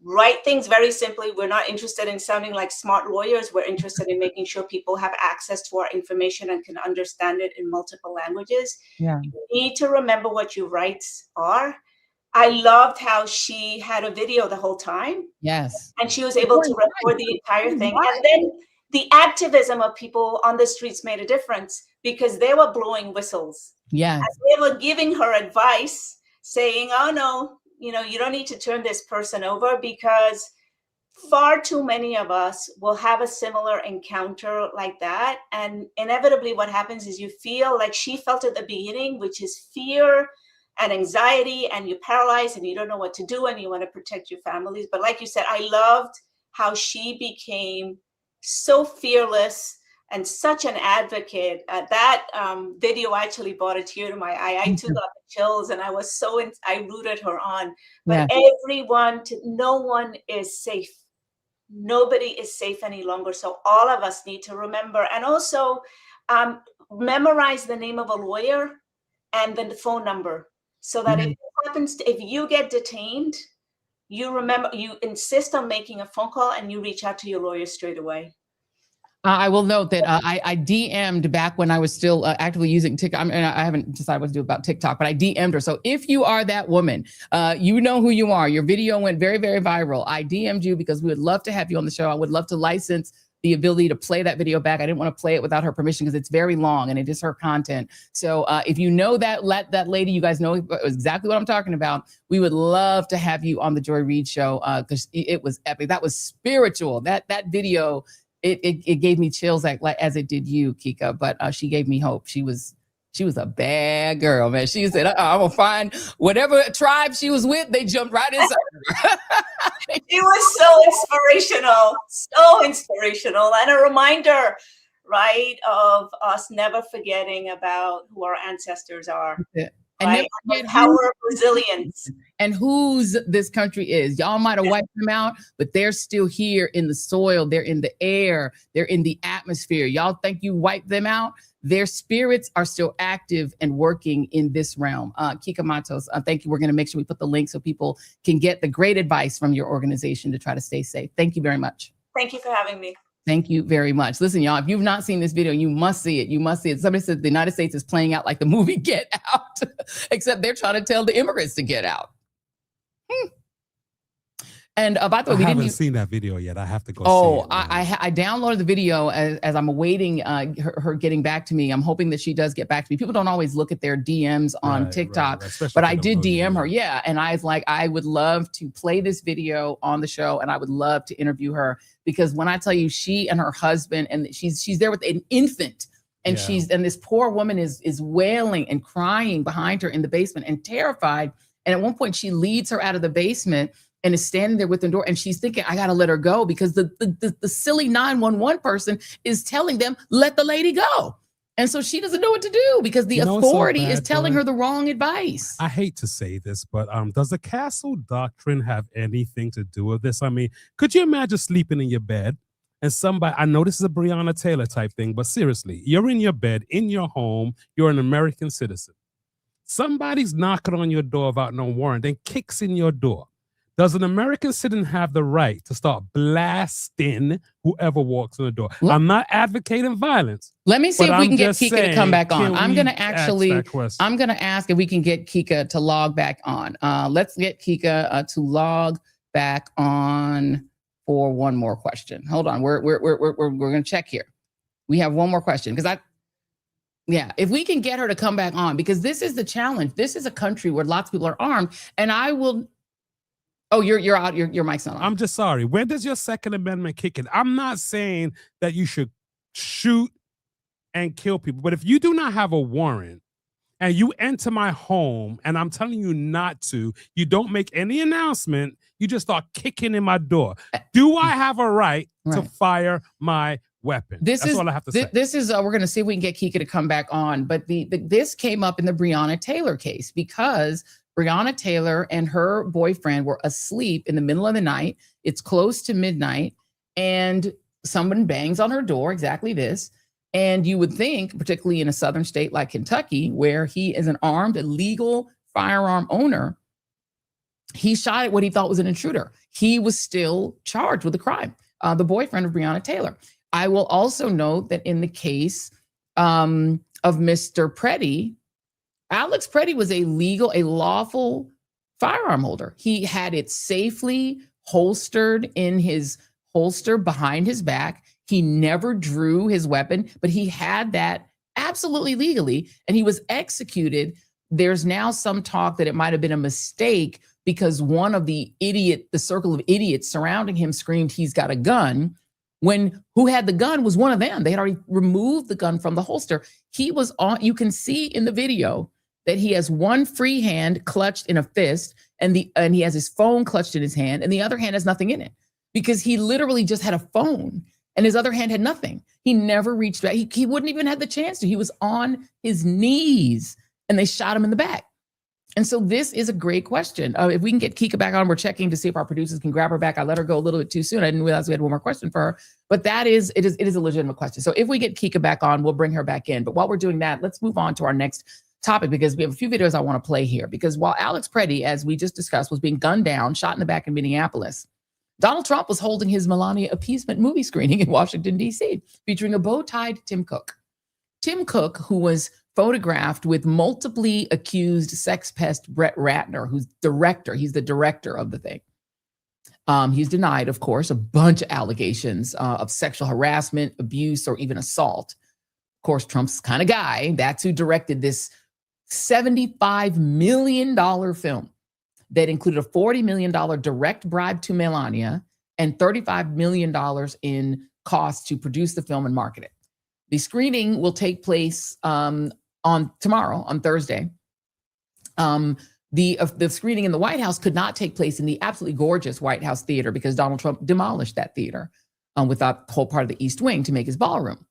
write things very simply. We're not interested in sounding like smart lawyers. We're interested in making sure people have access to our information and can understand it in multiple languages. Yeah. You need to remember what your rights are. I loved how she had a video the whole time. Yes. And she was able to record the entire thing. And then the activism of people on the streets made a difference because they were blowing whistles. Yes. And they were giving her advice saying, oh no, you don't need to turn this person over, because far too many of us will have a similar encounter like that. And inevitably what happens is you feel like she felt at the beginning, which is fear and anxiety, and you're paralyzed and you don't know what to do and you want to protect your families. But like you said, I loved how she became so fearless and such an advocate. That video actually brought a tear to my eye. I too got the chills, and I was I rooted her on. But no one is safe. Nobody is safe any longer. So all of us need to remember, and also memorize the name of a lawyer and then the phone number, so that if you get detained, you insist on making a phone call and you reach out to your lawyer straight away. I will note that I DM'd back when I was still actively using TikTok. I haven't decided what to do about TikTok, but I DM'd her. So if you are that woman, you know who you are. Your video went very, very viral. I DM'd you because we would love to have you on the show. I would love to license the ability to play that video back. I didn't want to play it without her permission because it's very long and it is her content. So if you know that lady, you guys know exactly what I'm talking about. We would love to have you on the Joy Reid Show because it was epic. That was spiritual. That video. It gave me chills like as it did you, Kica, but she gave me hope. She was a bad girl, man. She said, I'm gonna find whatever tribe she was with, they jumped right inside her. It was so inspirational, and a reminder, right, of us never forgetting about who our ancestors are. Yeah. Right? And the power of resilience. And whose this country is. Y'all might have wiped them out, but they're still here in the soil. They're in the air. They're in the atmosphere. Y'all think you wiped them out? Their spirits are still active and working in this realm. Kica Matos, thank you. We're going to make sure we put the link so people can get the great advice from your organization to try to stay safe. Thank you very much. Thank you for having me. Thank you very much. Listen, y'all, if you've not seen this video, you must see it. You must see it. Somebody said the United States is playing out like the movie Get Out, except they're trying to tell the immigrants to get out. And by the way, I haven't seen that video yet. I have to go see it. Oh, I downloaded the video as I'm awaiting her getting back to me. I'm hoping that she does get back to me. People don't always look at their DMs on TikTok, but I did DM her. Yeah. And I was like, I would love to play this video on the show and I would love to interview her because when I tell you she and her husband, and she's there with an infant and and this poor woman is wailing and crying behind her in the basement and terrified. And at one point she leads her out of the basement and is standing there with the door, and she's thinking, I gotta let her go because the silly 911 person is telling them, let the lady go. And so she doesn't know what to do because the authority is telling her the wrong advice. I hate to say this, but does the castle doctrine have anything to do with this? I mean, could you imagine sleeping in your bed and somebody, I know this is a Breonna Taylor type thing, but seriously, you're in your bed, in your home, you're an American citizen. Somebody's knocking on your door without no warrant, then kicks in your door. Does an American citizen have the right to start blasting whoever walks in the door? Look, I'm not advocating violence. Let me see if we can get Kica to come back on. I'm going to ask if we can get Kica to log back on. Let's get Kica to log back on for one more question. Hold on. We're going to check here. We have one more question because if we can get her to come back on, because this is the challenge. This is a country where lots of people are armed, and I will. Oh, you're out. Your mic's not on. I'm just sorry. When does your Second Amendment kick in? I'm not saying that you should shoot and kill people, but if you do not have a warrant and you enter my home and I'm telling you not to, you don't make any announcement, you just start kicking in my door. Do I have a right to fire my weapon? That's all I have to say. This is we're going to see if we can get Kica to come back on, but this came up in the Breonna Taylor case because Breonna Taylor and her boyfriend were asleep in the middle of the night. It's close to midnight, and someone bangs on her door, exactly this. And you would think, particularly in a southern state like Kentucky, where he is an armed, legal firearm owner, he shot at what he thought was an intruder. He was still charged with the crime, the boyfriend of Breonna Taylor. I will also note that in the case of Mr. Preddy, Alex Preddy was a lawful firearm holder. He had it safely holstered in his holster behind his back. He never drew his weapon, but he had that absolutely legally, and he was executed. There's now some talk that it might have been a mistake because one of the circle of idiots surrounding him screamed, he's got a gun, when who had the gun was one of them. They had already removed the gun from the holster. He was on, you can see in the video that he has one free hand clutched in a fist and he has his phone clutched in his hand and the other hand has nothing in it because he literally just had a phone and his other hand had nothing. He never reached back. He wouldn't even have the chance to. He was on his knees and they shot him in the back. And so this is a great question. If we can get Kica back on, we're checking to see if our producers can grab her back. I let her go a little bit too soon. I didn't realize we had one more question for her, but it is a legitimate question. So if we get Kica back on, we'll bring her back in. But while we're doing that, let's move on to our next topic because we have a few videos I want to play here. Because while Alex Preddy, as we just discussed, was being gunned down, shot in the back in Minneapolis, Donald Trump was holding his Melania appeasement movie screening in Washington, D.C., featuring a bow-tied Tim Cook. Tim Cook, who was photographed with multiply accused sex pest Brett Ratner, who's director. He's the director of the thing. He's denied, of course, a bunch of allegations of sexual harassment, abuse, or even assault. Of course, Trump's kind of guy. That's who directed this $75 million film that included a $40 million direct bribe to Melania and $35 million in costs to produce the film and market it. The screening will take place on tomorrow, on Thursday. The screening in the White House could not take place in the absolutely gorgeous White House theater because Donald Trump demolished that theater without the whole part of the East Wing to make his ballroom.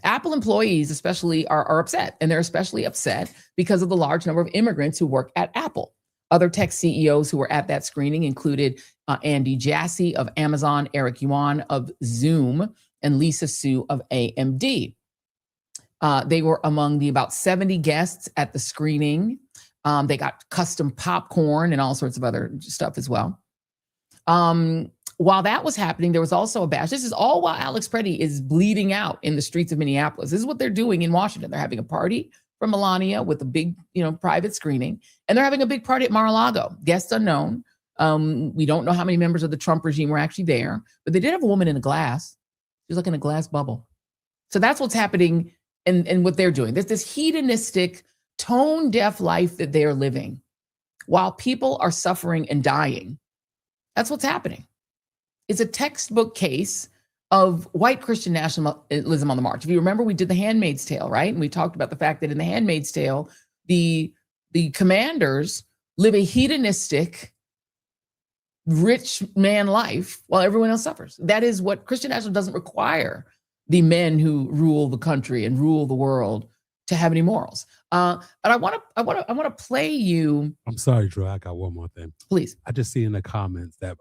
Apple employees especially are upset, and they're especially upset because of the large number of immigrants who work at Apple. Other tech CEOs who were at that screening included Andy Jassy of Amazon, Eric Yuan of Zoom, and Lisa Su of AMD. They were among the about 70 guests at the screening. They got custom popcorn and all sorts of other stuff as well. While that was happening, there was also a bash. This is all while Alex Preddy is bleeding out in the streets of Minneapolis. This is what they're doing in Washington. They're having a party for Melania with a big, private screening, and they're having a big party at Mar-a-Lago. Guests unknown. We don't know how many members of the Trump regime were actually there, but they did have a woman in a glass. She's like in a glass bubble. So that's what's happening and what they're doing. There's this hedonistic, tone-deaf life that they're living while people are suffering and dying. That's what's happening. It's a textbook case of white Christian nationalism on the march. If you remember, we did The Handmaid's Tale, right? And we talked about the fact that in The Handmaid's Tale, the commanders live a hedonistic, rich man life while everyone else suffers. That is what Christian nationalism doesn't require the men who rule the country and rule the world to have any morals. And I want to play you. I'm sorry, Drew. I got one more thing. Please. I just see in the comments that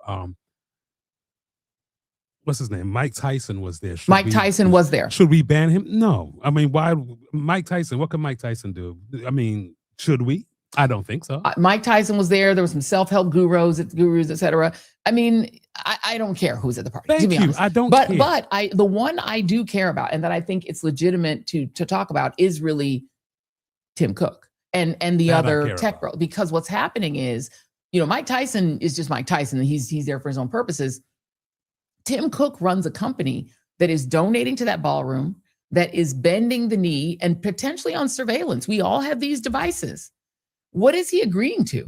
what's his name? Mike Tyson was there. Tyson was there. Should we ban him? No. I mean, why? Mike Tyson, what can Mike Tyson do? I mean, should we? I don't think so. Mike Tyson was there. There were some self-help gurus, et cetera. I mean, I don't care who's at the party. Thank to be you. honest. I don't care. But the one I do care about and that I think it's legitimate to talk about is really Tim Cook and the that other tech world. Because what's happening is, Mike Tyson is just Mike Tyson. And he's there for his own purposes. Tim Cook runs a company that is donating to that ballroom, that is bending the knee and potentially on surveillance. We all have these devices. What is he agreeing to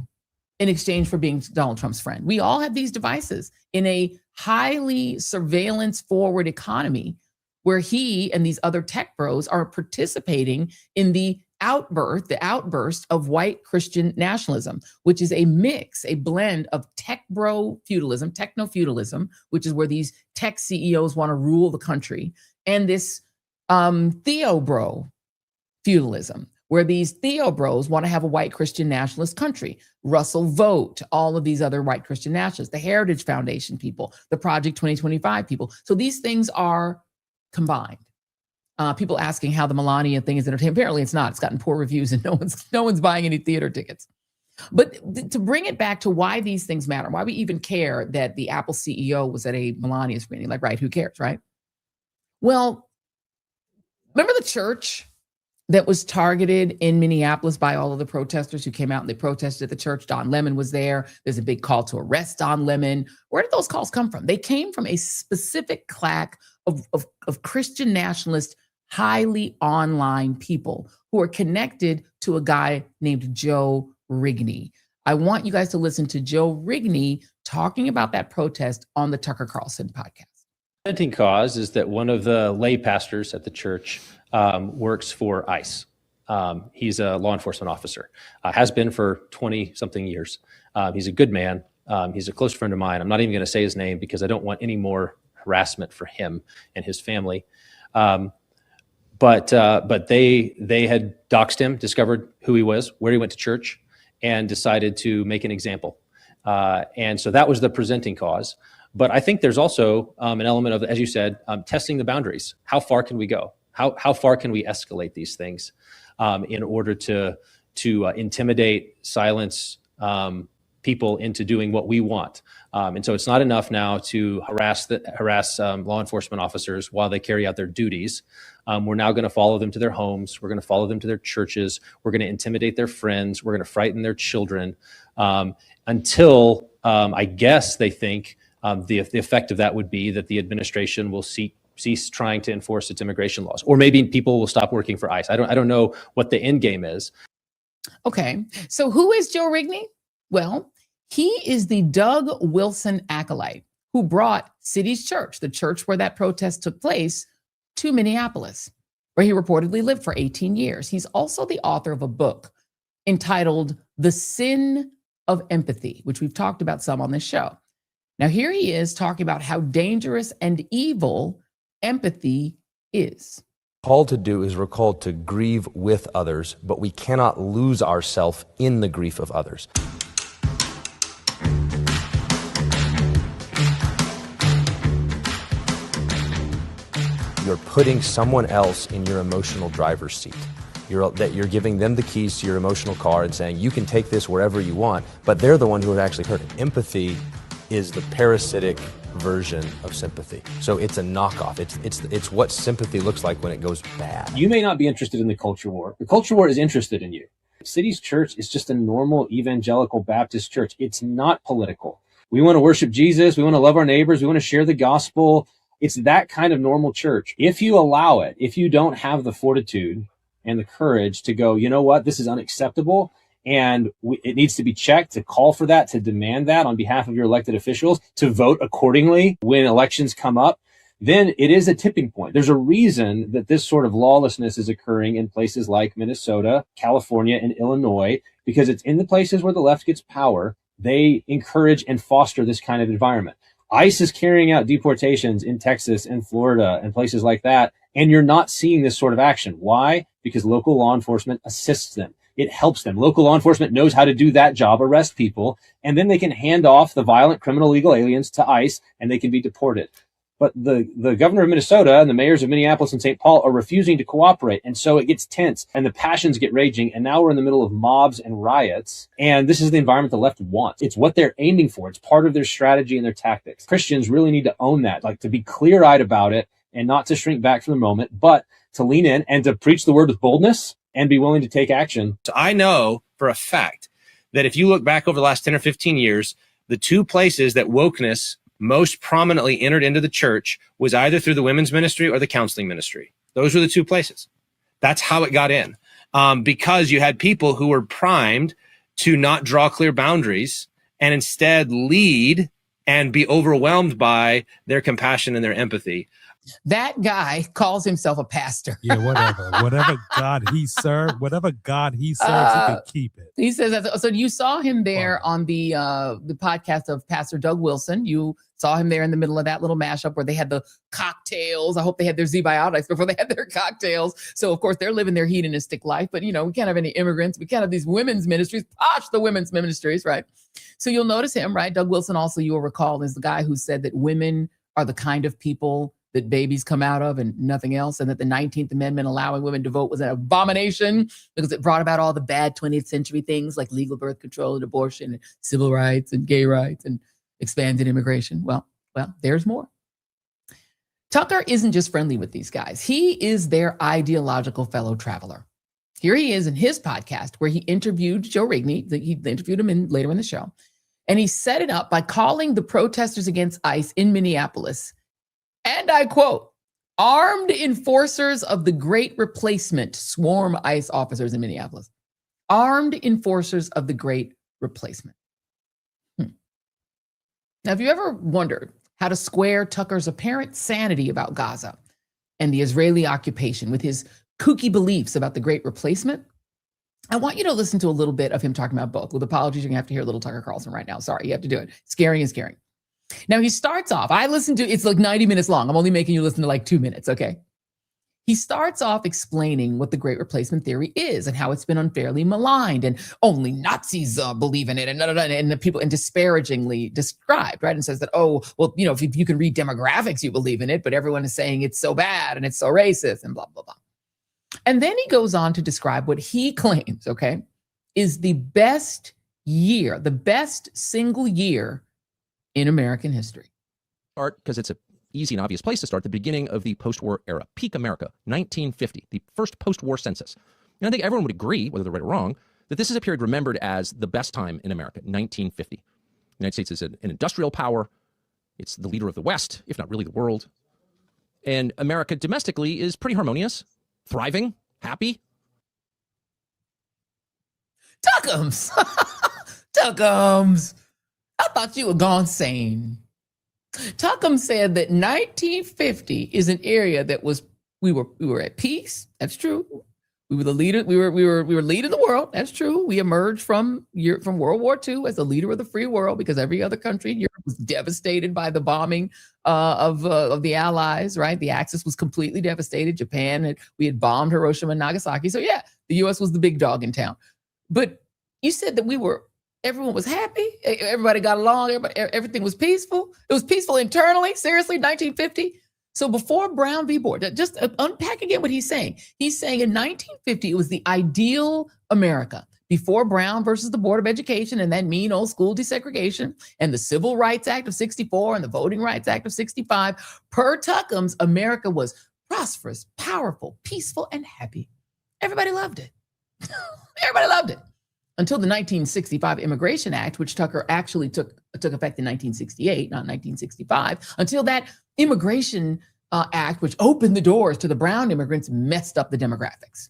in exchange for being Donald Trump's friend? We all have these devices in a highly surveillance forward economy where he and these other tech bros are participating in the outburst of white Christian nationalism, which is a mix, a blend of tech bro feudalism, techno-feudalism, which is where these tech CEOs want to rule the country, and this theo bro feudalism, where these theo bros want to have a white Christian nationalist country. Russell Vogt, all of these other white Christian nationalists, the Heritage Foundation people, the Project 2025 people. So these things are combined. People asking how the Melania thing is entertaining. Apparently it's not. It's gotten poor reviews and no one's buying any theater tickets. But to bring it back to why these things matter, why we even care that the Apple CEO was at a Melania screening, like, right, who cares, right? Well, remember the church that was targeted in Minneapolis by all of the protesters who came out and they protested at the church? Don Lemon was there. There's a big call to arrest Don Lemon. Where did those calls come from? They came from a specific claque of Christian nationalist, highly online people who are connected to a guy named Joe Reid. I want you guys to listen to Joe Reid talking about that protest on the Tucker Carlson podcast. The presenting cause is that one of the lay pastors at the church works for ICE. He's a law enforcement officer, has been for 20-something years. He's a good man. He's a close friend of mine. I'm not even going to say his name because I don't want any more harassment for him and his family. But they had doxed him, discovered who he was, where he went to church, and decided to make an example. And so that was the presenting cause. But I think there's also an element of, as you said, testing the boundaries. How far can we go? How far can we escalate these things in order to intimidate, silence, people into doing what we want. And so it's not enough now to harass law enforcement officers while they carry out their duties. We're now going to follow them to their homes. We're going to follow them to their churches. We're going to intimidate their friends. We're going to frighten their children until I guess they think the effect of that would be that the administration will cease trying to enforce its immigration laws, or maybe people will stop working for ICE. I don't know what the end game is. Okay, so who is Joe Reid? Well, he is the Doug Wilson acolyte who brought City's Church, the church where that protest took place, to Minneapolis, where he reportedly lived for 18 years. He's also the author of a book entitled The Sin of Empathy, which we've talked about some on this show. Now, here he is talking about how dangerous and evil empathy is. Called to do is we're called to grieve with others, but we cannot lose ourselves in the grief of others. You're putting someone else in your emotional driver's seat. You're giving them the keys to your emotional car and saying, you can take this wherever you want, but they're the one who are actually hurting. Empathy is the parasitic version of sympathy. So it's a knockoff. It's what sympathy looks like when it goes bad. You may not be interested in the culture war. The culture war is interested in you. City's Church is just a normal evangelical Baptist church. It's not political. We want to worship Jesus. We want to love our neighbors. We want to share the gospel. It's that kind of normal church. If you allow it, if you don't have the fortitude and the courage to go, you know what, this is unacceptable, and it needs to be checked, to call for that, to demand that on behalf of your elected officials, to vote accordingly when elections come up, then it is a tipping point. There's a reason that this sort of lawlessness is occurring in places like Minnesota, California, and Illinois, because it's in the places where the left gets power. They encourage and foster this kind of environment. ICE is carrying out deportations in Texas and Florida and places like that, and you're not seeing this sort of action. Why? Because local law enforcement assists them. It helps them. Local law enforcement knows how to do that job, arrest people, and then they can hand off the violent criminal illegal aliens to ICE and they can be deported. But the governor of Minnesota and the mayors of Minneapolis and St. Paul are refusing to cooperate. And so it gets tense and the passions get raging. And now we're in the middle of mobs and riots. And this is the environment the left wants. It's what they're aiming for. It's part of their strategy and their tactics. Christians really need to own that, like to be clear-eyed about it and not to shrink back from the moment, but to lean in and to preach the word with boldness and be willing to take action. So I know for a fact that if you look back over the last 10 or 15 years, the two places that wokeness most prominently entered into the church was either through the women's ministry or the counseling ministry. Those were the two places. That's how it got in. Because you had people who were primed to not draw clear boundaries and instead lead and be overwhelmed by their compassion and their empathy. That guy calls himself a pastor. Yeah, whatever God he served, he can keep it. He says that. So you saw him there on the podcast of Pastor Doug Wilson. You saw him there in the middle of that little mashup where they had the cocktails. I hope they had their Z-Biotics before they had their cocktails. So of course they're living their hedonistic life, but we can't have any immigrants. We can't have these women's ministries. The women's ministries, right? So you'll notice him, right? Doug Wilson also, you will recall, is the guy who said that women are the kind of people that babies come out of and nothing else, and that the 19th Amendment allowing women to vote was an abomination because it brought about all the bad 20th century things like legal birth control and abortion and civil rights and gay rights and expanded immigration. Well, there's more. Tucker isn't just friendly with these guys. He is their ideological fellow traveler. Here he is in his podcast where he interviewed Joe Reid. He interviewed him later in the show. And he set it up by calling the protesters against ICE in Minneapolis, and I quote, armed enforcers of the Great Replacement swarm ICE officers in Minneapolis. Armed enforcers of the Great Replacement. Now, have you ever wondered how to square Tucker's apparent sanity about Gaza and the Israeli occupation with his kooky beliefs about the Great Replacement? I want you to listen to a little bit of him talking about both. With apologies, you're going to have to hear a little Tucker Carlson right now. Sorry, you have to do it. Scaring is caring. Now, he starts off, it's like 90 minutes long. I'm only making you listen to like 2 minutes, okay? He starts off explaining what the Great Replacement theory is and how it's been unfairly maligned and only Nazis believe in it and the people and disparagingly described, right? And says that, if you can read demographics, you believe in it, but everyone is saying it's so bad and it's so racist and blah, blah, blah. And then he goes on to describe what he claims, okay, is the best year, the best single year in American history. Start because it's an easy and obvious place to start. The beginning of the post-war era, peak America, 1950, the first post-war census. And I think everyone would agree, whether they're right or wrong, that this is a period remembered as the best time in America, 1950. The United States is an industrial power. It's the leader of the West, if not really the world. And America domestically is pretty harmonious, thriving, happy. Tuckums! Tuckums! I thought you were gone sane. Tuckums said that 1950 is an area that we were at peace. That's true. We were the leader. We were leading the world. That's true. We emerged from World War II as the leader of the free world because every other country in Europe was devastated by the bombing of the Allies. Right, the Axis was completely devastated. Japan we had bombed Hiroshima and Nagasaki. So yeah, the U.S. was the big dog in town. But you said that everyone was happy. Everybody got along. Everything was peaceful. It was peaceful internally. Seriously, 1950. So before Brown v. Board, just unpack again what he's saying. He's saying in 1950, it was the ideal America. Before Brown versus the Board of Education and that mean old school desegregation and the Civil Rights Act of 64 and the Voting Rights Act of 65, per Tuckums, America was prosperous, powerful, peaceful, and happy. Everybody loved it. Everybody loved it. Until the 1965 Immigration Act, which Tucker actually took effect in 1968, not 1965, until that Immigration Act, which opened the doors to the brown immigrants, messed up the demographics.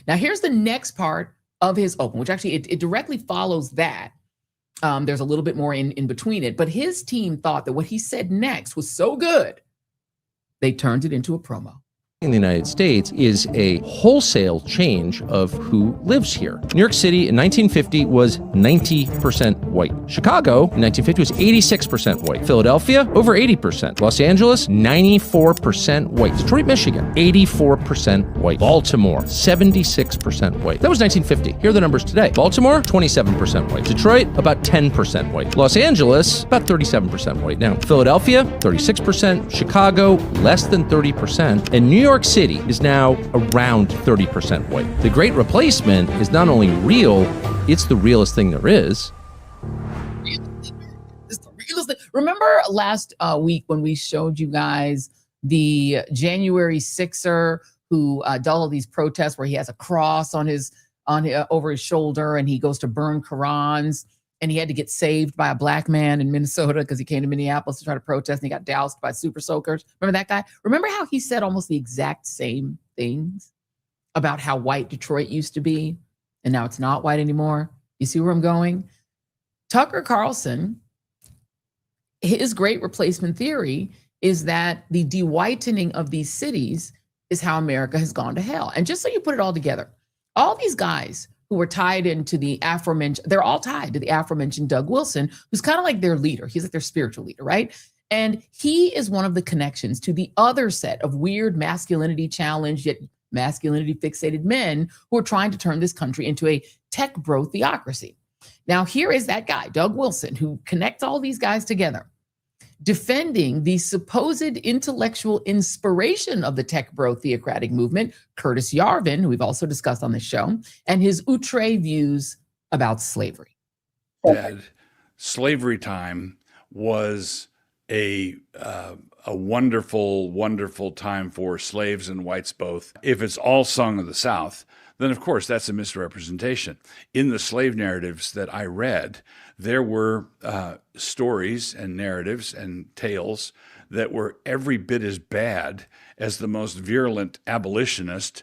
Now, here's the next part of his open, which actually it directly follows that. There's a little bit more in between it, but his team thought that what he said next was so good, they turned it into a promo. In the United States is a wholesale change of who lives here. New York City in 1950 was 90% white. Chicago in 1950 was 86% white. Philadelphia, over 80%. Los Angeles, 94% white. Detroit, Michigan, 84% white. Baltimore, 76% white. That was 1950. Here are the numbers today. Baltimore, 27% white. Detroit, about 10% white. Los Angeles, about 37% white now. Philadelphia, 36%. Chicago, less than 30%. And New York City is now around 30% white. The Great Replacement is not only real, it's the realest thing there is. It's the realest thing. Remember last week when we showed you guys the January 6er who did all these protests where he has a cross over his shoulder and he goes to burn Qurans? And he had to get saved by a black man in Minnesota because he came to Minneapolis to try to protest and he got doused by super soakers. Remember that guy? Remember how he said almost the exact same things about how white Detroit used to be and now it's not white anymore? You see where I'm going? Tucker Carlson, his great replacement theory is that the de-whitening of these cities is how America has gone to hell. And just so you put it all together, all these guys who were tied into the aforementioned, they're all tied to the aforementioned Doug Wilson, who's kind of like their leader. He's like their spiritual leader, right? And he is one of the connections to the other set of weird masculinity challenged yet masculinity fixated men who are trying to turn this country into a tech bro theocracy. Now, here is that guy, Doug Wilson, who connects all these guys together, defending the supposed intellectual inspiration of the tech bro theocratic movement, Curtis Yarvin, who we've also discussed on this show, and his outre views about slavery. Slavery time was a wonderful, wonderful time for slaves and whites both. If it's all song of the South, then of course that's a misrepresentation. In the slave narratives that I read, there were stories and narratives and tales that were every bit as bad as the most virulent abolitionist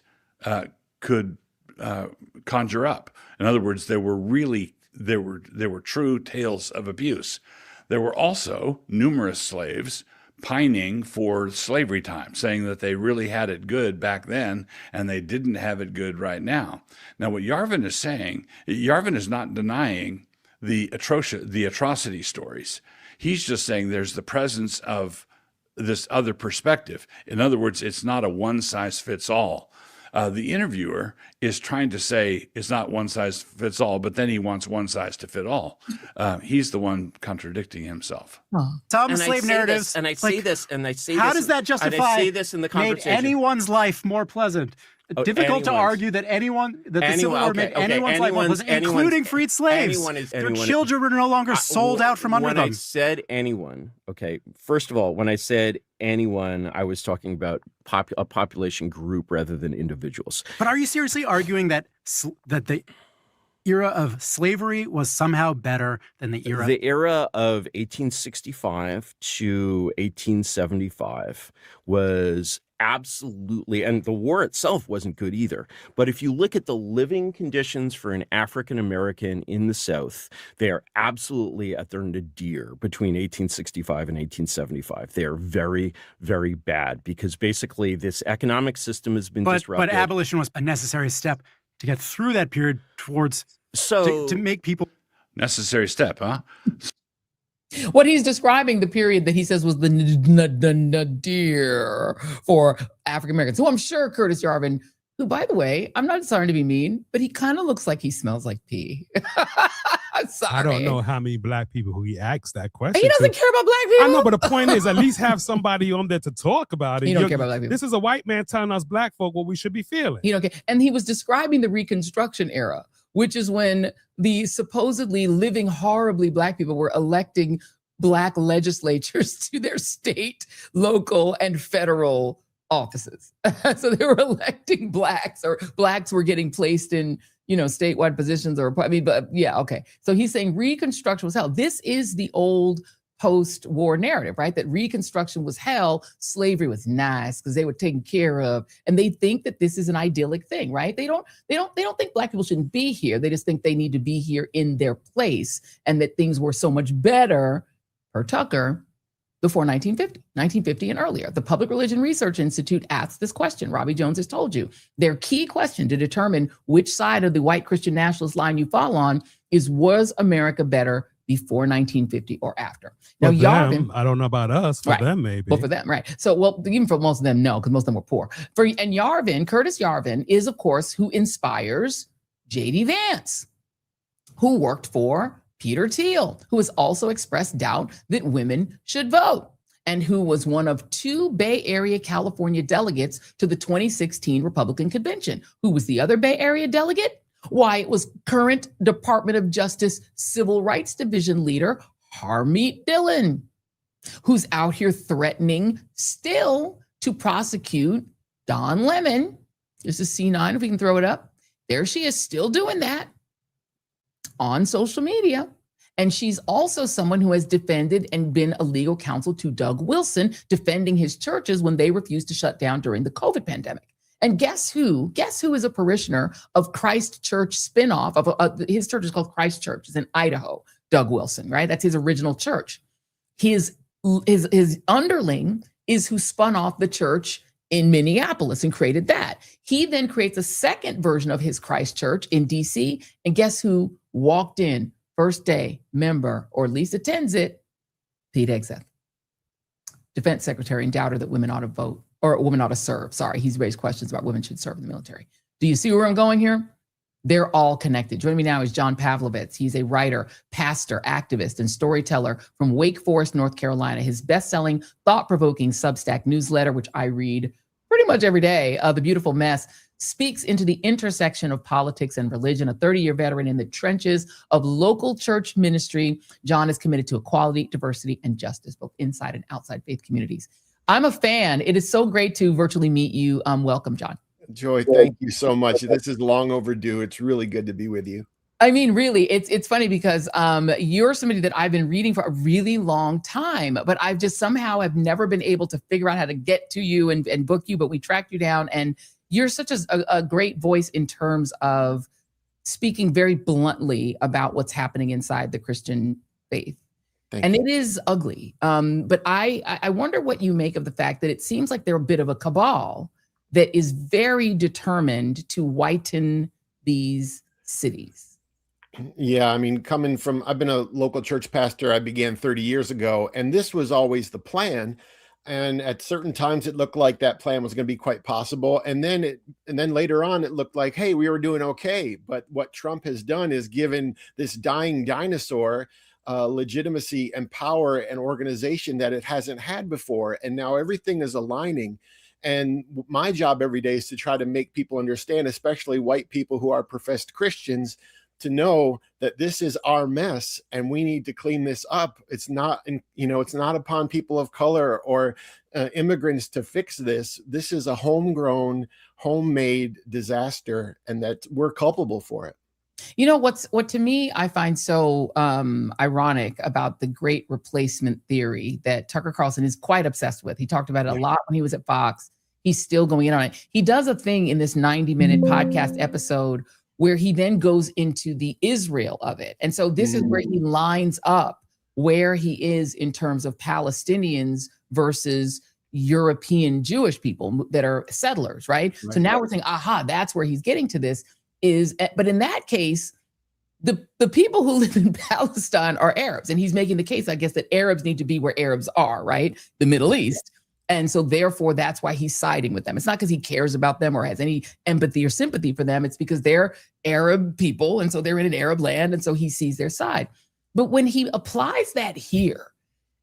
could conjure up. In other words, there were true tales of abuse. There were also numerous slaves pining for slavery time, saying that they really had it good back then and they didn't have it good right now. Now, what Yarvin is saying, Yarvin is not denying the atrocity stories. He's just saying there's the presence of this other perspective. In other words, it's not a one size fits all. The interviewer is trying to say it's not one size fits all, but then he wants one size to fit all. He's the one contradicting himself. Some slave narratives, and I say this, and I say how this, does that justify and I say this in the conversation. Made anyone's life more pleasant? difficult to argue that the Civil War made anyone's life was including freed slaves. Their children were no longer sold out from under them. When I said anyone, okay, first of all, when I said anyone, I was talking about a population group rather than individuals. But are you seriously arguing that the era of slavery was somehow better than the era? The era of 1865 to 1875 was absolutely, and the war itself wasn't good either. But if you look at the living conditions for an African American in the South, they are absolutely at their nadir between 1865 and 1875. They are very, very bad because basically this economic system has been disrupted. But abolition was a necessary step to get through that period towards to make people necessary step, huh? What he's describing, the period that he says was the nadir for African Americans, who I'm sure Curtis Yarvin, who, by the way, I'm not starting to be mean, but he kind of looks like he smells like pee. Sorry. I don't know how many black people who he asks that question. He doesn't care about black people. I know, but the point is, at least have somebody on there to talk about it. You don't care about black people. This is a white man telling us black folk what we should be feeling. You know, and he was describing the Reconstruction era, which is when the supposedly living horribly black people were electing black legislatures to their state, local, and federal offices. So they were electing blacks, or blacks were getting placed in, statewide positions, but yeah, okay. So he's saying Reconstruction was hell. This is the old post-war narrative, right? That Reconstruction was hell, slavery was nice because they were taken care of, and they think that this is an idyllic thing, right? They don't think black people shouldn't be here. They just think they need to be here in their place, and that things were so much better, per Tucker, before 1950 and earlier. The Public Religion Research Institute asks this question. Robbie Jones has told you. Their key question to determine which side of the white Christian nationalist line you fall on is, was America better before 1950 or after? Now, Yarvin, I don't know about us. For them, maybe. Well, for them, right. So, well, even for most of them, no, because most of them were poor. And Yarvin, Curtis Yarvin, is, of course, who inspires J.D. Vance, who worked for Peter Thiel, who has also expressed doubt that women should vote, and who was one of 2 Bay Area, California delegates to the 2016 Republican Convention. Who was the other Bay Area delegate? Why, it was current Department of Justice Civil Rights Division leader Harmeet Dillon, who's out here threatening still to prosecute Don Lemon. This is C9, if we can throw it up. There she is, still doing that on social media. And she's also someone who has defended and been a legal counsel to Doug Wilson, defending his churches when they refused to shut down during the COVID pandemic. And guess who? Guess who is a parishioner of Christ Church spinoff of his church is called Christ Church. It's in Idaho. Doug Wilson, right? That's his original church. His underling is who spun off the church in Minneapolis and created that. He then creates a second version of his Christ Church in DC. And guess who walked in first day member, or at least attends it? Pete Hegseth, Defense Secretary, and doubter that women ought to vote, or women ought to serve. Sorry, he's raised questions about women should serve in the military. Do you see where I'm going here? They're all connected. Joining me now is John Pavlovitz. He's a writer, pastor, activist, and storyteller from Wake Forest, North Carolina. His best-selling, thought-provoking Substack newsletter, which I read pretty much every day, The Beautiful Mess, speaks into the intersection of politics and religion. A 30-year veteran in the trenches of local church ministry, John is committed to equality, diversity, and justice, both inside and outside faith communities. I'm a fan. It is so great to virtually meet you. Welcome, John. Joy, thank you so much. This is long overdue. It's really good to be with you. I mean, really, it's funny because you're somebody that I've been reading for a really long time, but I've just somehow have never been able to figure out how to get to you and book you, but we tracked you down, and you're such a great voice in terms of speaking very bluntly about what's happening inside the Christian faith. And it is ugly. But I wonder what you make of the fact that it seems like they're a bit of a cabal that is very determined to whiten these cities. Yeah, I mean, I've been a local church pastor. I began 30 years ago, and this was always the plan. And at certain times, it looked like that plan was going to be quite possible. And then later on, it looked like, hey, we were doing okay. But what Trump has done is given this dying dinosaur legitimacy and power and organization that it hasn't had before. And now everything is aligning. And my job every day is to try to make people understand, especially white people who are professed Christians, to know that this is our mess and we need to clean this up. It's not, it's not upon people of color or immigrants to fix this. This is a homegrown, homemade disaster, and that we're culpable for it. You know, what to me I find so ironic about the great replacement theory that Tucker Carlson is quite obsessed with. He talked about it a lot when he was at Fox. He's still going in on it. He does a thing in this 90-minute podcast episode where he then goes into the Israel of it. And so this is where he lines up where he is in terms of Palestinians versus European Jewish people that are settlers, right? So now we're saying, aha, that's where he's getting to this is, but in that case, the people who live in Palestine are Arabs. And he's making the case, I guess, that Arabs need to be where Arabs are, right? The Middle East. And so therefore, that's why he's siding with them. It's not because he cares about them or has any empathy or sympathy for them. It's because they're Arab people. And so they're in an Arab land. And so he sees their side. But when he applies that here,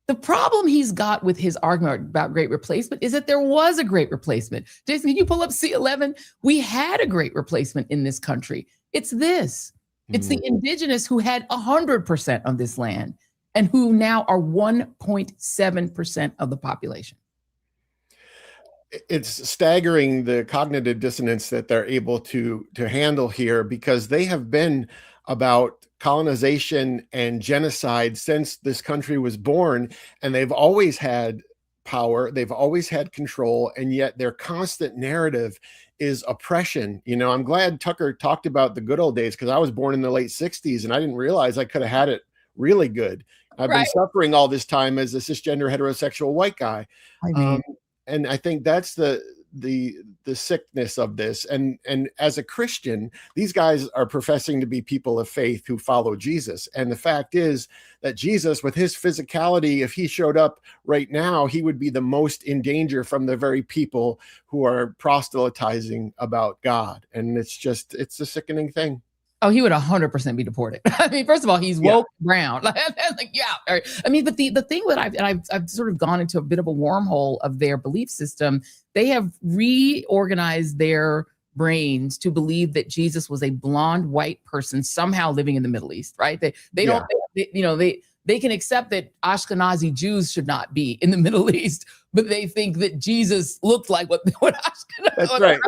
the problem he's got with his argument about great replacement is that there was a great replacement. Jason, can you pull up C11? We had a great replacement in this country. It's this. It's the indigenous who had 100% of this land and who now are 1.7% of the population. It's staggering the cognitive dissonance that they're able to handle here, because they have been about colonization and genocide since this country was born, and they've always had power, they've always had control, and yet their constant narrative is oppression. You know, I'm glad Tucker talked about the good old days, because I was born in the late 60s and I didn't realize I could have had it really good. I've been suffering all this time as a cisgender heterosexual white guy. And I think that's the sickness of this. And as a Christian, these guys are professing to be people of faith who follow Jesus. And the fact is that Jesus, with his physicality, if he showed up right now, he would be the most in danger from the very people who are proselytizing about God. And it's a sickening thing. Oh, he would 100% be deported. I mean, first of all, he's woke brown. Like, yeah. I mean, but the thing that I've sort of gone into a bit of a wormhole of their belief system. They have reorganized their brains to believe that Jesus was a blonde white person somehow living in the Middle East, right? They can accept that Ashkenazi Jews should not be in the Middle East, but they think that Jesus looked like what Ashkenazi. That's right.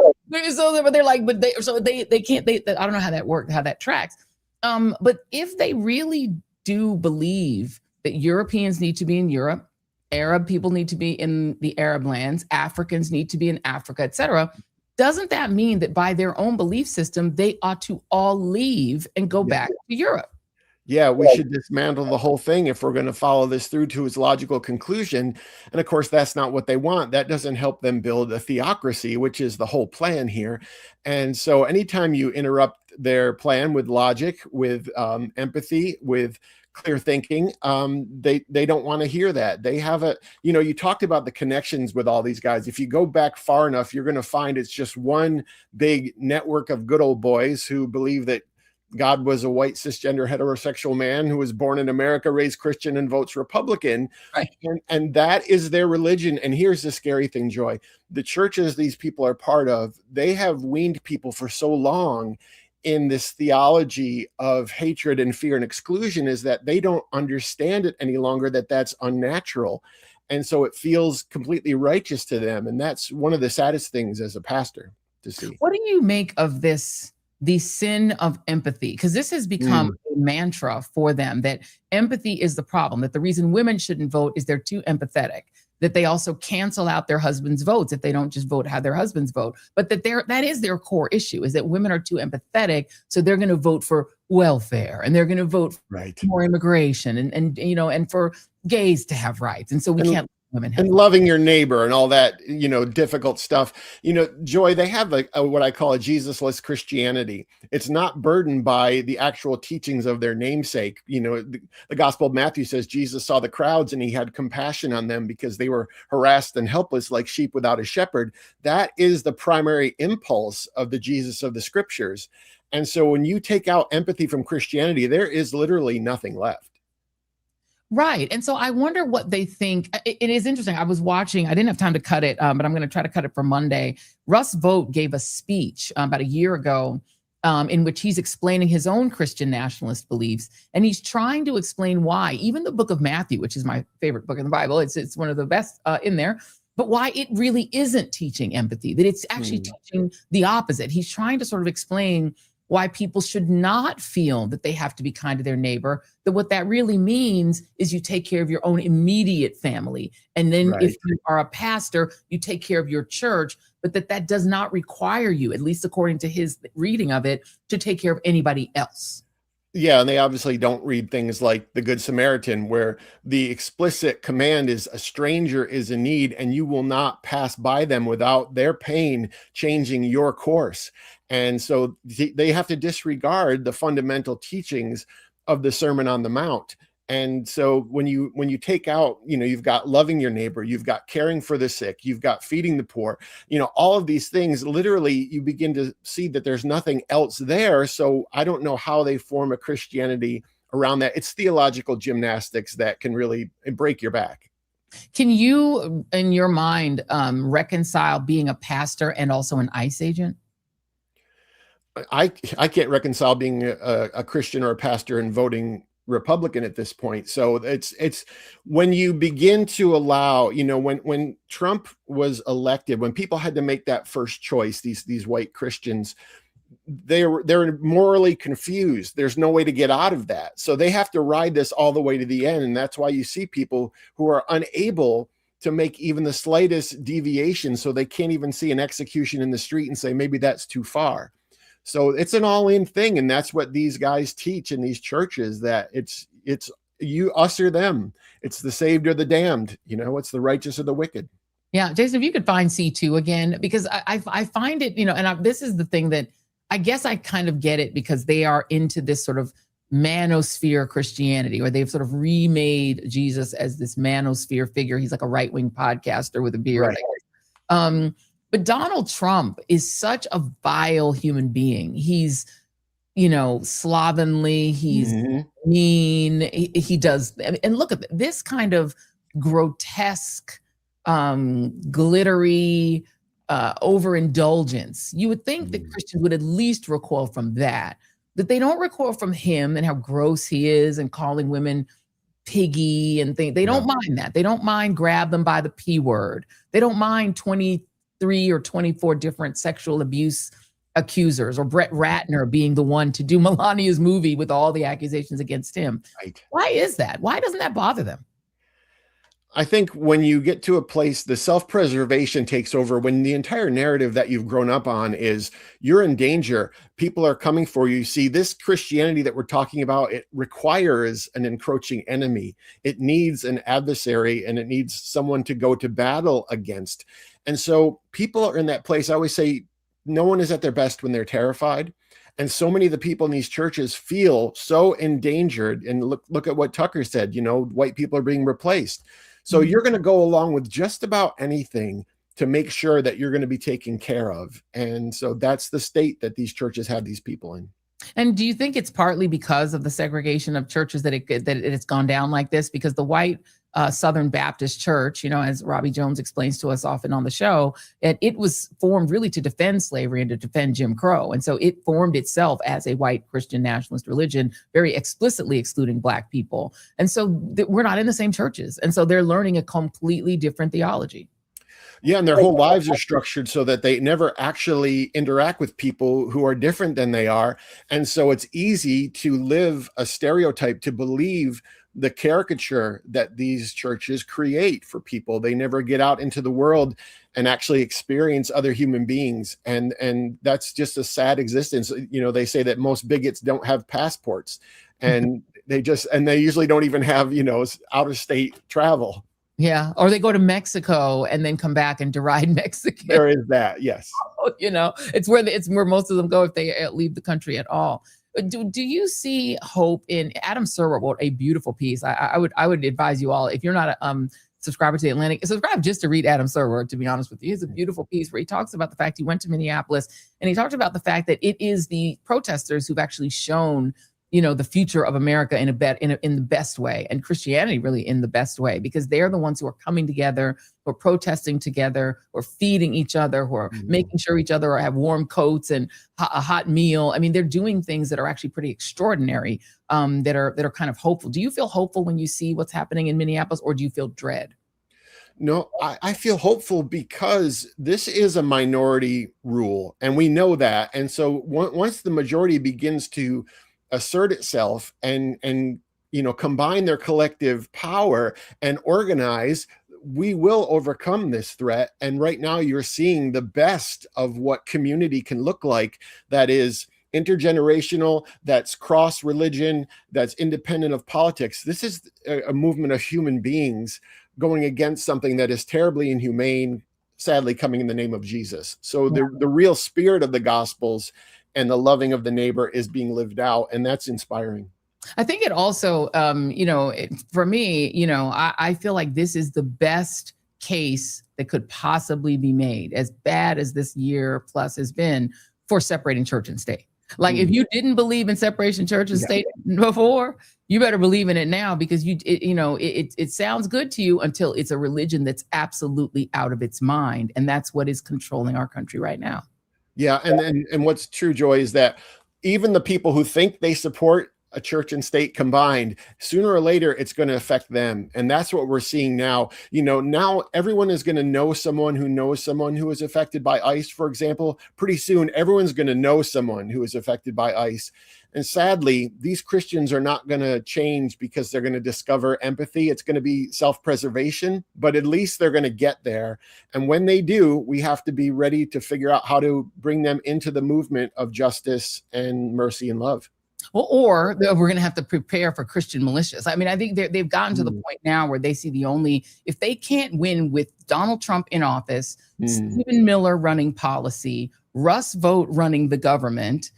So they're like, but they can't. I don't know how that works, how that tracks. But if they really do believe that Europeans need to be in Europe, Arab people need to be in the Arab lands, Africans need to be in Africa, etc., doesn't that mean that by their own belief system, they ought to all leave and go back to Europe? Yeah, we should dismantle the whole thing if we're going to follow this through to its logical conclusion. And of course, that's not what they want. That doesn't help them build a theocracy, which is the whole plan here. And so anytime you interrupt their plan with logic, with empathy, with clear thinking, they don't want to hear that. They have you talked about the connections with all these guys. If you go back far enough, you're going to find it's just one big network of good old boys who believe that God was a white cisgender heterosexual man who was born in America, raised Christian, and votes Republican. Right. And that is their religion. And here's the scary thing, Joy. The churches these people are part of, they have weaned people for so long in this theology of hatred and fear and exclusion, is that they don't understand it any longer, that that's unnatural. And so it feels completely righteous to them. And that's one of the saddest things as a pastor to see. What do you make of this? The sin of empathy, because this has become a mantra for them, that empathy is the problem, that the reason women shouldn't vote is they're too empathetic, that they also cancel out their husbands' votes if they don't just vote how their husbands vote, but that is their core issue, is that women are too empathetic, so they're going to vote for welfare and they're going to vote for more immigration and for gays to have rights, and so we can't. And loving your neighbor and all that, difficult stuff. Joy, they have what I call a Jesus-less Christianity. It's not burdened by the actual teachings of their namesake. The Gospel of Matthew says Jesus saw the crowds and he had compassion on them because they were harassed and helpless like sheep without a shepherd. That is the primary impulse of the Jesus of the scriptures. And so when you take out empathy from Christianity, there is literally nothing left. Right. And so I wonder what they think. It is interesting. I was watching, I didn't have time to cut it, but I'm going to try to cut it for Monday. Russ Vought gave a speech about a year ago in which he's explaining his own Christian nationalist beliefs. And he's trying to explain why, even the book of Matthew, which is my favorite book in the Bible, it's one of the best in there, but why it really isn't teaching empathy, that it's actually teaching the opposite. He's trying to sort of explain why people should not feel that they have to be kind to their neighbor, that what that really means is you take care of your own immediate family. And then if you are a pastor, you take care of your church, but that does not require you, at least according to his reading of it, to take care of anybody else. Yeah, and they obviously don't read things like the Good Samaritan, where the explicit command is a stranger is in need and you will not pass by them without their pain changing your course. And so they have to disregard the fundamental teachings of the Sermon on the Mount. And so when you take out, you've got loving your neighbor, you've got caring for the sick, you've got feeding the poor, all of these things, literally you begin to see that there's nothing else there. So I don't know how they form a Christianity around that. It's theological gymnastics that can really break your back. Can you, in your mind, reconcile being a pastor and also an ICE agent? I can't reconcile being a Christian or a pastor and voting Republican at this point. So it's when you begin to allow, when Trump was elected, when people had to make that first choice, these white Christians, they're morally confused. There's no way to get out of that. So they have to ride this all the way to the end. And that's why you see people who are unable to make even the slightest deviation. So they can't even see an execution in the street and say, maybe that's too far. So it's an all-in thing, and that's what these guys teach in these churches, that it's you, us, or them. It's the saved or the damned. It's the righteous or the wicked. Yeah, Jason, if you could find C2 again, because I find it, and this is the thing that I guess I kind of get it, because they are into this sort of manosphere Christianity, or they've sort of remade Jesus as this manosphere figure. He's like a right-wing podcaster with a beard. Right. But Donald Trump is such a vile human being. He's, slovenly. He's mean. He does. And look at this kind of grotesque, glittery overindulgence. You would think that Christians would at least recoil from that they don't recoil from him and how gross he is and calling women piggy and things. They don't mind that. They don't mind grab them by the P word. They don't mind 23 or 24 different sexual abuse accusers, or Brett Ratner being the one to do Melania's movie with all the accusations against him. Right. Why is that? Why doesn't that bother them? I think when you get to a place, the self-preservation takes over, when the entire narrative that you've grown up on is you're in danger. People are coming for you. See, this Christianity that we're talking about, it requires an encroaching enemy. It needs an adversary, and it needs someone to go to battle against. And so people are in that place. I always say no one is at their best when they're terrified. And so many of the people in these churches feel so endangered. And look at what Tucker said, white people are being replaced. So you're going to go along with just about anything to make sure that you're going to be taken care of. And so that's the state that these churches have these people in. And do you think it's partly because of the segregation of churches that it's gone down like this? Because the white Southern Baptist Church, as Robbie Jones explains to us often on the show, it was formed really to defend slavery and to defend Jim Crow. And so it formed itself as a white Christian nationalist religion, very explicitly excluding Black people. And so we're not in the same churches. And so they're learning a completely different theology. Yeah, and their whole lives are structured so that they never actually interact with people who are different than they are. And so it's easy to live a stereotype, to believe the caricature that these churches create for people. They never get out into the world and actually experience other human beings. And that's just a sad existence. They say that most bigots don't have passports, and they usually don't even have, out of state travel. Yeah. Or they go to Mexico and then come back and deride Mexico. There is that. Yes. It's where most of them go if they leave the country at all. Do you see hope in Adam Serwer wrote a beautiful piece? I would advise you all, if you're not a subscriber to The Atlantic, subscribe just to read Adam Serwer, to be honest with you. He has a beautiful piece where he talks about the fact he went to Minneapolis, and he talked about the fact that it is the protesters who've actually shown the future of America in the best way, and Christianity really in the best way, because they're the ones who are coming together, who are protesting together, who are feeding each other, who are making sure each other have warm coats and a hot meal. I mean, they're doing things that are actually pretty extraordinary, that are kind of hopeful. Do you feel hopeful when you see what's happening in Minneapolis, or do you feel dread? No, I feel hopeful because this is a minority rule, and we know that. And so once the majority begins to assert itself and combine their collective power and organize, we will overcome this threat. And right now you're seeing the best of what community can look like. That is intergenerational, that's cross religion, that's independent of politics. This is a movement of human beings going against something that is terribly inhumane, sadly coming in the name of Jesus. So the real spirit of the Gospels and the loving of the neighbor is being lived out, and that's inspiring. I think it also, for me, I feel like this is the best case that could possibly be made, as bad as this year plus has been, for separating church and state. Like, if you didn't believe in separation church and state before, you better believe in it now, because it sounds good to you until it's a religion that's absolutely out of its mind, and that's what is controlling our country right now. Yeah, and what's true, Joy, is that even the people who think they support a church and state combined, sooner or later it's going to affect them. And that's what we're seeing now. Now everyone is going to know someone who knows someone who is affected by ICE, for example. Pretty soon everyone's going to know someone who is affected by ICE. And sadly, these Christians are not going to change because they're going to discover empathy. It's going to be self-preservation, but at least they're going to get there. And when they do, we have to be ready to figure out how to bring them into the movement of justice and mercy and love. Well, or we're going to have to prepare for Christian militias. I mean, I think they've gotten to the point now where they see if they can't win with Donald Trump in office, Stephen Miller running policy, Russ Vought running the government,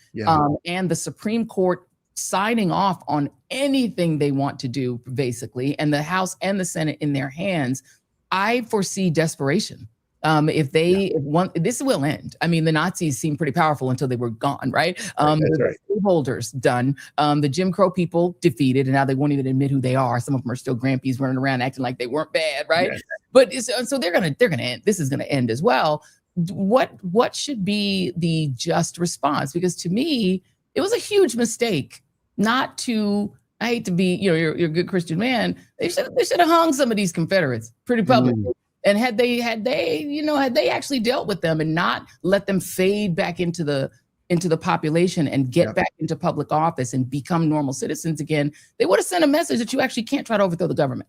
and the Supreme Court signing off on anything they want to do, basically, and the House and the Senate in their hands, I foresee desperation. If they want, this will end. I mean, the Nazis seemed pretty powerful until they were gone, right? The slaveholders done. The Jim Crow people defeated, and now they won't even admit who they are. Some of them are still grandpies running around acting like they weren't bad, right? Yeah. But so they're gonna end. This is gonna end as well. What should be the just response? Because to me, it was a huge mistake not to. I hate to be, you're a good Christian man. They should have hung some of these Confederates pretty publicly. And had they actually dealt with them and not let them fade back into the population and get back into public office and become normal citizens again, they would have sent a message that you actually can't try to overthrow the government.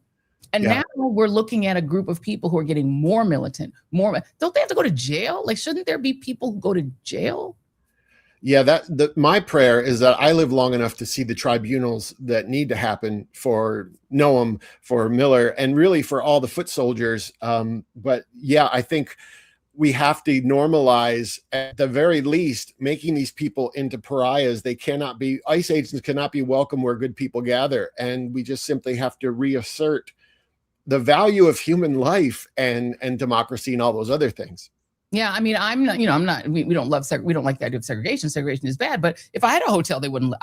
And now we're looking at a group of people who are getting more militant, don't they have to go to jail? Like, shouldn't there be people who go to jail? Yeah, my prayer is that I live long enough to see the tribunals that need to happen for Noam, for Miller, and really for all the foot soldiers. But yeah, I think we have to normalize, at the very least, making these people into pariahs. They cannot be, ICE agents cannot be welcome where good people gather. And we just simply have to reassert the value of human life and democracy and all those other things. Yeah, I mean, we don't like the idea of segregation. Segregation is bad, but if I had a hotel, they wouldn't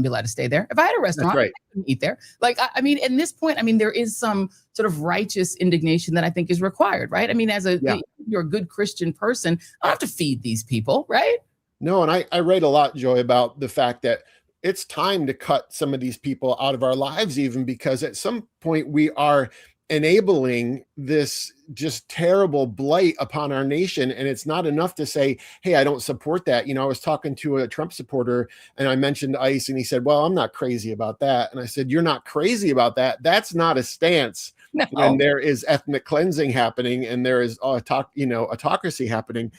be allowed to stay there. If I had a restaurant, I couldn't eat there. Like, I mean, at this point, I mean, there is some sort of righteous indignation that I think is required, right? I mean, you're a good Christian person, I don't have to feed these people, right? No, and I write a lot, Joy, about the fact that it's time to cut some of these people out of our lives, even because at some point we are enabling this just terrible blight upon our nation. And it's not enough to say, hey, I don't support that. I was talking to a Trump supporter and I mentioned ICE and he said, well, I'm not crazy about that. And I said, you're not crazy about that. That's not a stance. No. When there is ethnic cleansing happening and there is autocracy happening.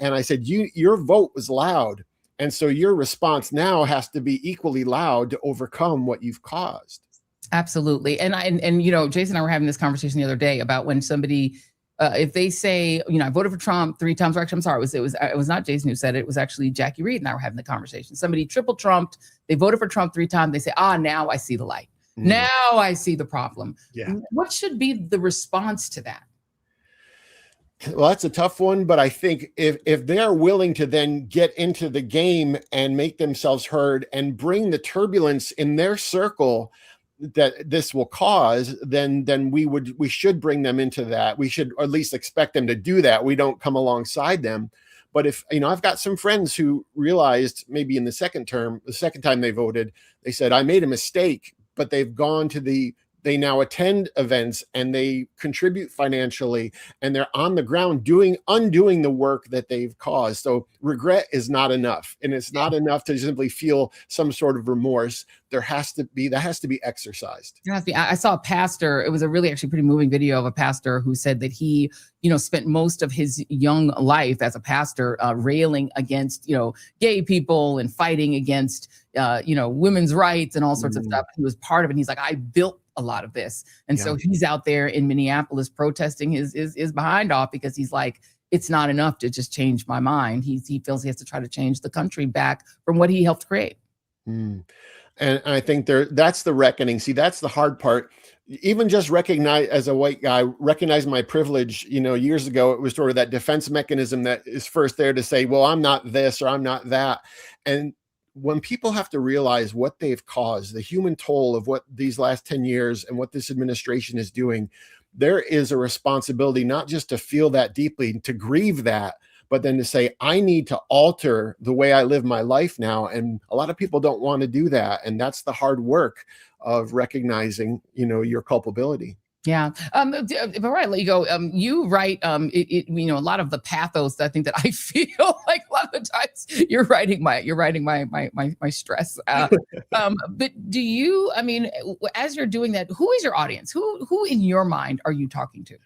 And I said, your vote was loud. And so your response now has to be equally loud to overcome what you've caused. Absolutely. And Jason and I were having this conversation the other day about when somebody, if they say, I voted for Trump 3 times, or actually, I'm sorry, it was not Jason who said it. It was actually Jackie Reid and I were having the conversation. Somebody triple trumped, they voted for Trump 3 times. They say, now I see the light. Now I see the problem. Yeah. What should be the response to that? Well, that's a tough one, but I think if they're willing to then get into the game and make themselves heard and bring the turbulence in their circle that this will cause, then we should bring them into that. We should at least expect them to do that. We don't come alongside them. But if, I've got some friends who realized maybe in the second time they voted, they said, I made a mistake, but they've gone to they now attend events and they contribute financially and they're on the ground undoing the work that they've caused. So regret is not enough. And it's not enough to simply feel some sort of remorse. That has to be exercised. I saw a pastor. It was a really actually pretty moving video of a pastor who said that he, spent most of his young life as a pastor railing against, gay people and fighting against, women's rights and all sorts of stuff. He was part of it. He's like, I built a lot of this. And so he's out there in Minneapolis protesting his behind off because he's like, it's not enough to just change my mind. He feels he has to try to change the country back from what he helped create. And I think that's the reckoning. See, that's the hard part. Even just recognize, as a white guy, recognize my privilege. Years ago, it was sort of that defense mechanism that is first there to say, well, I'm not this or I'm not that. And when people have to realize what they've caused, the human toll of what these last 10 years and what this administration is doing, there is a responsibility not just to feel that deeply, to grieve that, but then to say, I need to alter the way I live my life now. And a lot of people don't want to do that. And that's the hard work of recognizing, your culpability. Yeah. Before I let you go, you write, a lot of the pathos that I think that I feel like a lot of the times you're writing my stress. But do you, as you're doing that, who is your audience? Who in your mind are you talking to?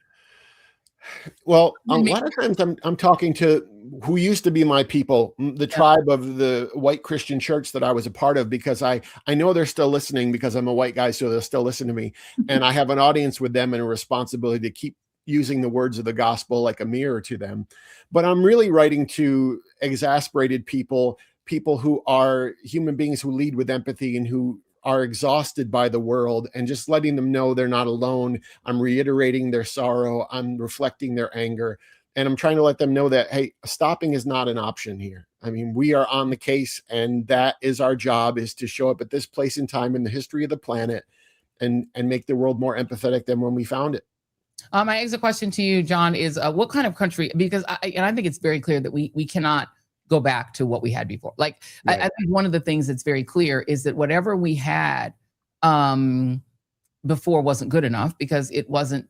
Well, a lot of times I'm talking to who used to be my people, the tribe of the white Christian church that I was a part of, because I know they're still listening because I'm a white guy, so they'll still listen to me. And I have an audience with them and a responsibility to keep using the words of the gospel like a mirror to them. But I'm really writing to exasperated people who are human beings who lead with empathy and who are exhausted by the world, and just letting them know they're not alone. I'm reiterating their sorrow. I'm reflecting their anger. And I'm trying to let them know that, hey, stopping is not an option here. We are on the case, and that is our job, is to show up at this place in time in the history of the planet and make the world more empathetic than when we found it. My exit question to you, John, is what kind of country, because I think it's very clear that we cannot go back to what we had before. Like, right. I think one of the things that's very clear is that whatever we had before wasn't good enough, because it wasn't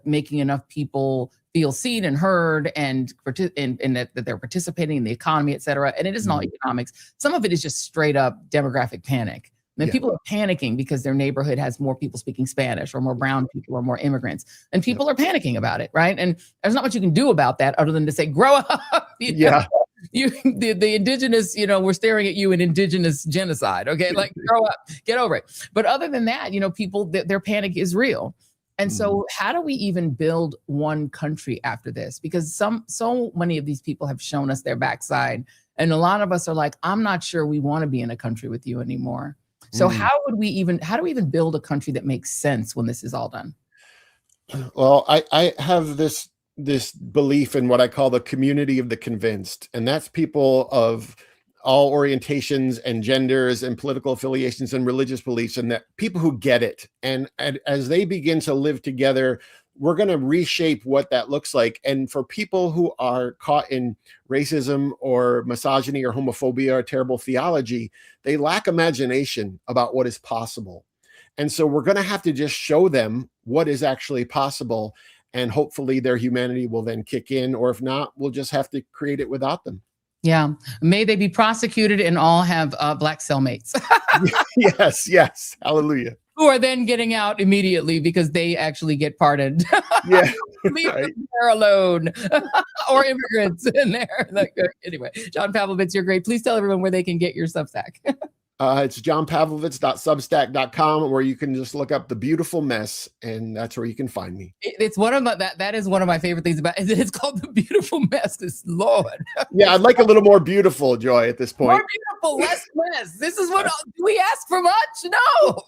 making enough people feel seen and heard, and that they're participating in the economy, et cetera. And it isn't all economics. Some of it is just straight up demographic panic. And people are panicking because their neighborhood has more people speaking Spanish, or more brown people, or more immigrants. And people are panicking about it, right? And there's not much you can do about that other than to say, grow up. The indigenous, we're staring at you in indigenous genocide. Okay, like, grow up, get over it. But other than that, people, their panic is real. And so how do we even build one country after this? Because so many of these people have shown us their backside. And a lot of us are like, I'm not sure we want to be in a country with you anymore. So how do we even build a country that makes sense when this is all done? Well, I have this belief in what I call the community of the convinced. And that's people of all orientations and genders and political affiliations and religious beliefs, and that people who get it. And as they begin to live together, we're going to reshape what that looks like. And for people who are caught in racism or misogyny or homophobia or terrible theology, they lack imagination about what is possible. And so we're going to have to just show them what is actually possible. And hopefully their humanity will then kick in, or if not, we'll just have to create it without them. Yeah. May they be prosecuted and all have black cellmates. Yes. Hallelujah. Who are then getting out immediately because they actually get pardoned. Yeah. Leave them there alone. Or immigrants in there. Anyway, John Pavlovitz, you're great. Please tell everyone where they can get your Substack. It's johnpavlovitz.substack.com, where you can just look up The Beautiful Mess, and that's where you can find me. It's one of that is one of my favorite things about it. It's called The Beautiful Mess. It's Lord. Yeah, I'd like a little more beautiful, Joy, at this point. More beautiful, less mess. This is what, do we ask for much? No.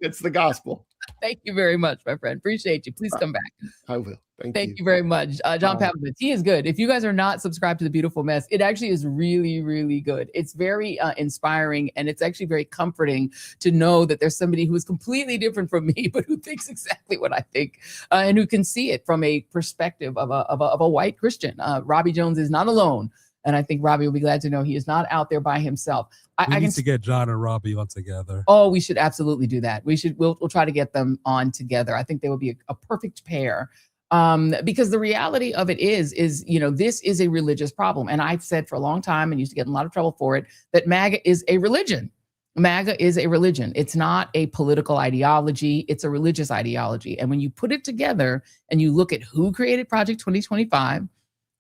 It's the gospel. Thank you very much, my friend. Appreciate you. Please come back. I will. Thank you very much. John Pavlovitz, he is good. If you guys are not subscribed to The Beautiful Mess, it actually is really, really good. It's very inspiring, and it's actually very comforting to know that there's somebody who is completely different from me, but who thinks exactly what I think, and who can see it from a perspective of a white Christian. Robbie Jones is not alone, and I think Robbie will be glad to know he is not out there by himself. We need to get John and Robbie on together. Oh, we should absolutely do that. We'll try to get them on together. I think they would be a perfect pair. Because the reality of it is, this is a religious problem. And I've said for a long time, and used to get in a lot of trouble for it, that MAGA is a religion. MAGA is a religion. It's not a political ideology. It's a religious ideology. And when you put it together and you look at who created Project 2025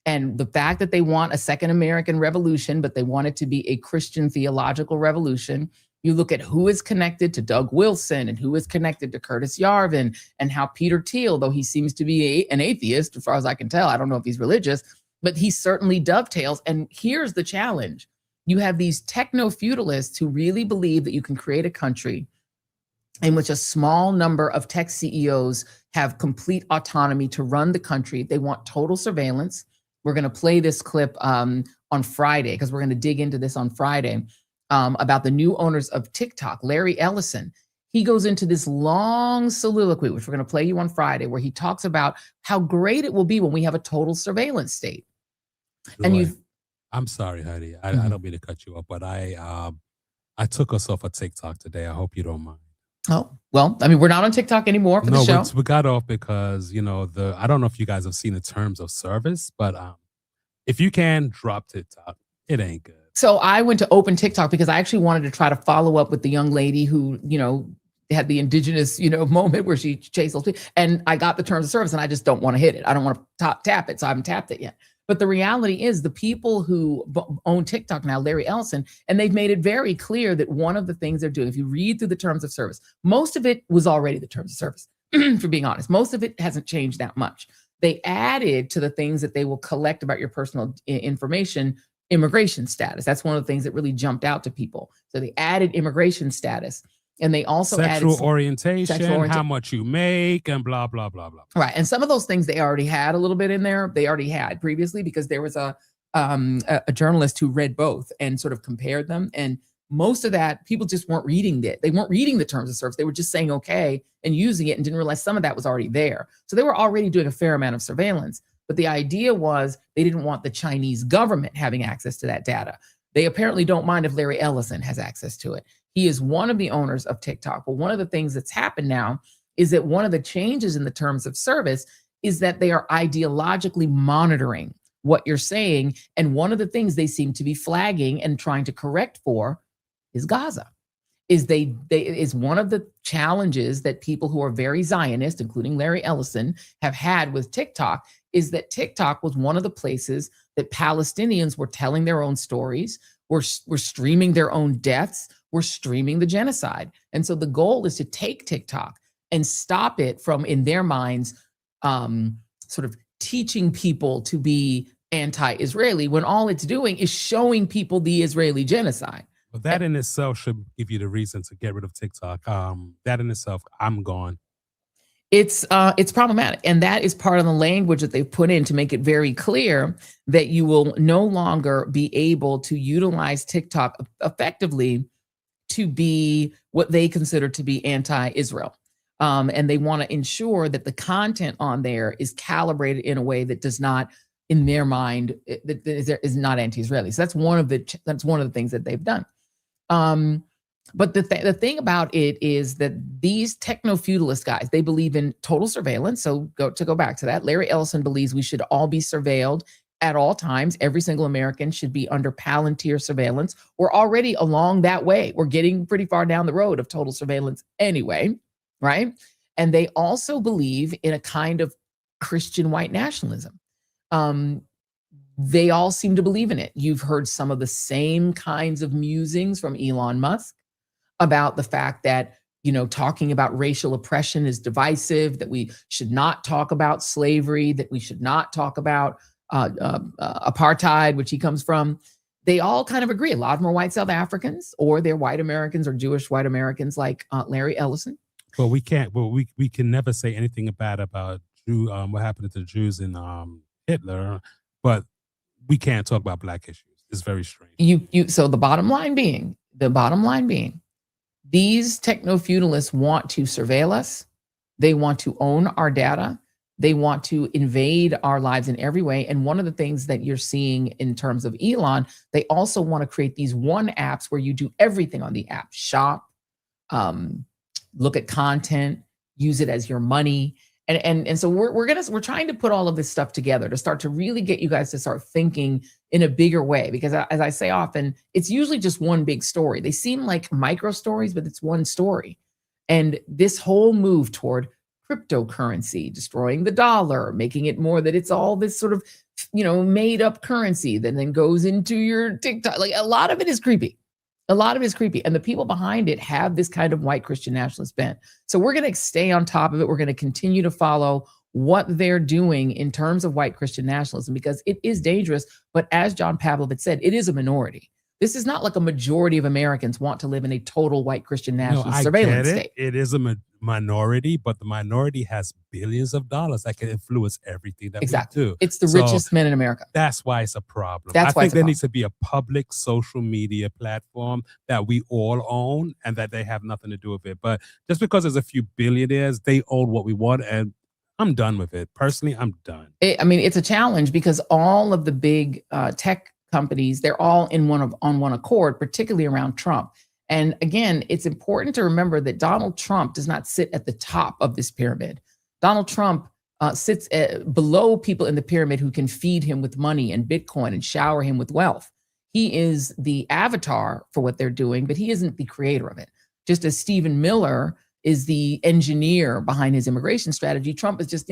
and the fact that they want a second American revolution, but they want it to be a Christian theological revolution, you look at who is connected to Doug Wilson and who is connected to Curtis Yarvin, and how Peter Thiel, though he seems to be an atheist, as far as I can tell, I don't know if he's religious, but he certainly dovetails. And here's the challenge. You have these techno-feudalists who really believe that you can create a country in which a small number of tech CEOs have complete autonomy to run the country. They want total surveillance. We're going to play this clip on Friday, because we're going to dig into this on Friday. About the new owners of TikTok, Larry Ellison. He goes into this long soliloquy, which we're going to play you on Friday, where he talks about how great it will be when we have a total surveillance state. I'm sorry, Heidi. I don't mean to cut you off, but I took us off of TikTok today. I hope you don't mind. Oh, well, I mean, we're not on TikTok anymore for the show. We got off because, I don't know if you guys have seen the terms of service, but if you can drop TikTok, it ain't good. So I went to open TikTok because I actually wanted to try to follow up with the young lady who, had the indigenous, moment where she chased those people. And I got the terms of service, and I just don't want to hit it. I don't want to tap it. So I haven't tapped it yet. But the reality is, the people who own TikTok now, Larry Ellison, and they've made it very clear that one of the things they're doing, if you read through the terms of service, most of it was already the terms of service, for being honest. Most of it hasn't changed that much. They added to the things that they will collect about your personal information, immigration status. That's one of the things that really jumped out to people. So they added immigration status, and they also sexual added orientation, how much you make, and blah, blah, blah, blah. Right. And some of those things they already had a little bit in there. They already had previously, because there was a journalist who read both and sort of compared them. And most of that, people just weren't reading it. They weren't reading the terms of service. They were just saying okay and using it, and didn't realize some of that was already there. So they were already doing a fair amount of surveillance. But the idea was they didn't want the Chinese government having access to that data. They apparently don't mind if Larry Ellison has access to it. He is one of the owners of TikTok. But one of the things that's happened now is that one of the changes in the terms of service is that they are ideologically monitoring what you're saying. And one of the things they seem to be flagging and trying to correct for is Gaza. Is one of the challenges that people who are very Zionist, including Larry Ellison, have had with TikTok, is that TikTok was one of the places that Palestinians were telling their own stories, were streaming their own deaths, were streaming the genocide. And so the goal is to take TikTok and stop it from, in their minds, sort of teaching people to be anti-Israeli, when all it's doing is showing people the Israeli genocide. But that in itself should give you the reason to get rid of TikTok. That in itself, I'm gone. It's problematic. And that is part of the language that they've put in to make it very clear that you will no longer be able to utilize TikTok effectively to be what they consider to be anti-Israel. And they want to ensure that the content on there is calibrated in a way that does not, in their mind, that is not anti-Israeli. So that's one of the things that they've done. But the thing about it is that these techno-feudalist guys, they believe in total surveillance. So go back to that, Larry Ellison believes we should all be surveilled at all times. Every single American should be under Palantir surveillance. We're already along that way. We're getting pretty far down the road of total surveillance anyway, right? And they also believe in a kind of Christian white nationalism. They all seem to believe in it. You've heard some of the same kinds of musings from Elon Musk about the fact that, talking about racial oppression is divisive, that we should not talk about slavery, that we should not talk about apartheid, which he comes from. They all kind of agree. A lot of them are white South Africans, or they're white Americans or Jewish white Americans like Larry Ellison. But we can't. Well, we can never say anything bad about what happened to the Jews in Hitler, but we can't talk about Black issues. It's very strange. So the bottom line being, these techno-feudalists want to surveil us. They want to own our data. They want to invade our lives in every way. And one of the things that you're seeing in terms of Elon, they also want to create these one apps where you do everything on the app: shop, look at content, use it as your money. And so we're trying to put all of this stuff together to start to really get you guys to start thinking in a bigger way, because as I say often, it's usually just one big story. They seem like micro stories, but it's one story. And this whole move toward cryptocurrency, destroying the dollar, making it more that it's all this sort of, made up currency that then goes into your TikTok. Like, a lot of it is creepy. A lot of it is creepy. And the people behind it have this kind of white Christian nationalist bent. So we're going to stay on top of it. We're going to continue to follow what they're doing in terms of white Christian nationalism, because it is dangerous. But as John Pavlovitz said, it is a minority. This is not like a majority of Americans want to live in a total white Christian nationalist surveillance state. It is a minority, but the minority has billions of dollars that can influence everything that we do. It's the richest men in America. That's why it's a problem. I think there needs to be a public social media platform that we all own and that they have nothing to do with it. But just because there's a few billionaires, they own what we want, and I'm done with it. Personally, I'm done. It's a challenge because all of the big tech companies, they're all on one accord, particularly around Trump. And again, it's important to remember that Donald Trump does not sit at the top of this pyramid. Donald Trump sits below people in the pyramid who can feed him with money and Bitcoin and shower him with wealth. He is the avatar for what they're doing, but he isn't the creator of it. Just as Stephen Miller is the engineer behind his immigration strategy, Trump is just,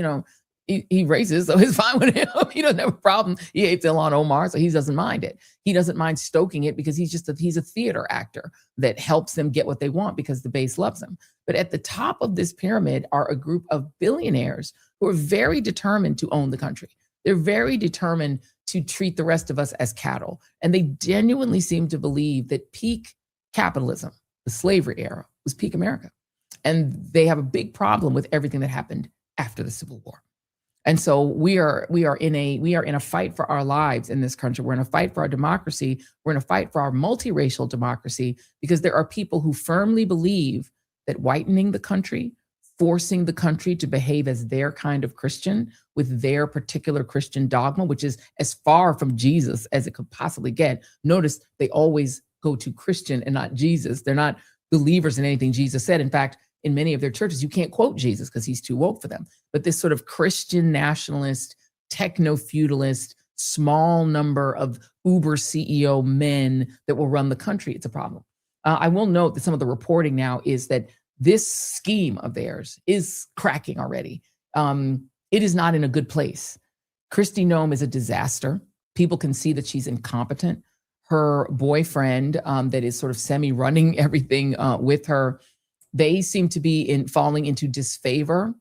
he racist, so it's fine with him. He doesn't have a problem. He hates Ilhan Omar, so he doesn't mind it. He doesn't mind stoking it because he's a theater actor that helps them get what they want because the base loves him. But at the top of this pyramid are a group of billionaires who are very determined to own the country. They're very determined to treat the rest of us as cattle. And they genuinely seem to believe that peak capitalism, the slavery era, was peak America. And they have a big problem with everything that happened after the Civil War. And so we are in a fight for our lives in this country. We're in a fight for our democracy. We're in a fight for our multiracial democracy, because there are people who firmly believe that whitening the country, forcing the country to behave as their kind of Christian with their particular Christian dogma, which is as far from Jesus as it could possibly get. Notice they always go to Christian and not Jesus. They're not believers in anything Jesus said. In fact, in many of their churches, you can't quote Jesus because he's too woke for them. But this sort of Christian nationalist, techno-feudalist, small number of Uber CEO men that will run the country, it's a problem. I will note that some of the reporting now is that this scheme of theirs is cracking already. It is not in a good place. Kristi Noem is a disaster. People can see that she's incompetent. Her boyfriend that is sort of semi-running everything with her, they seem to be falling into disfavor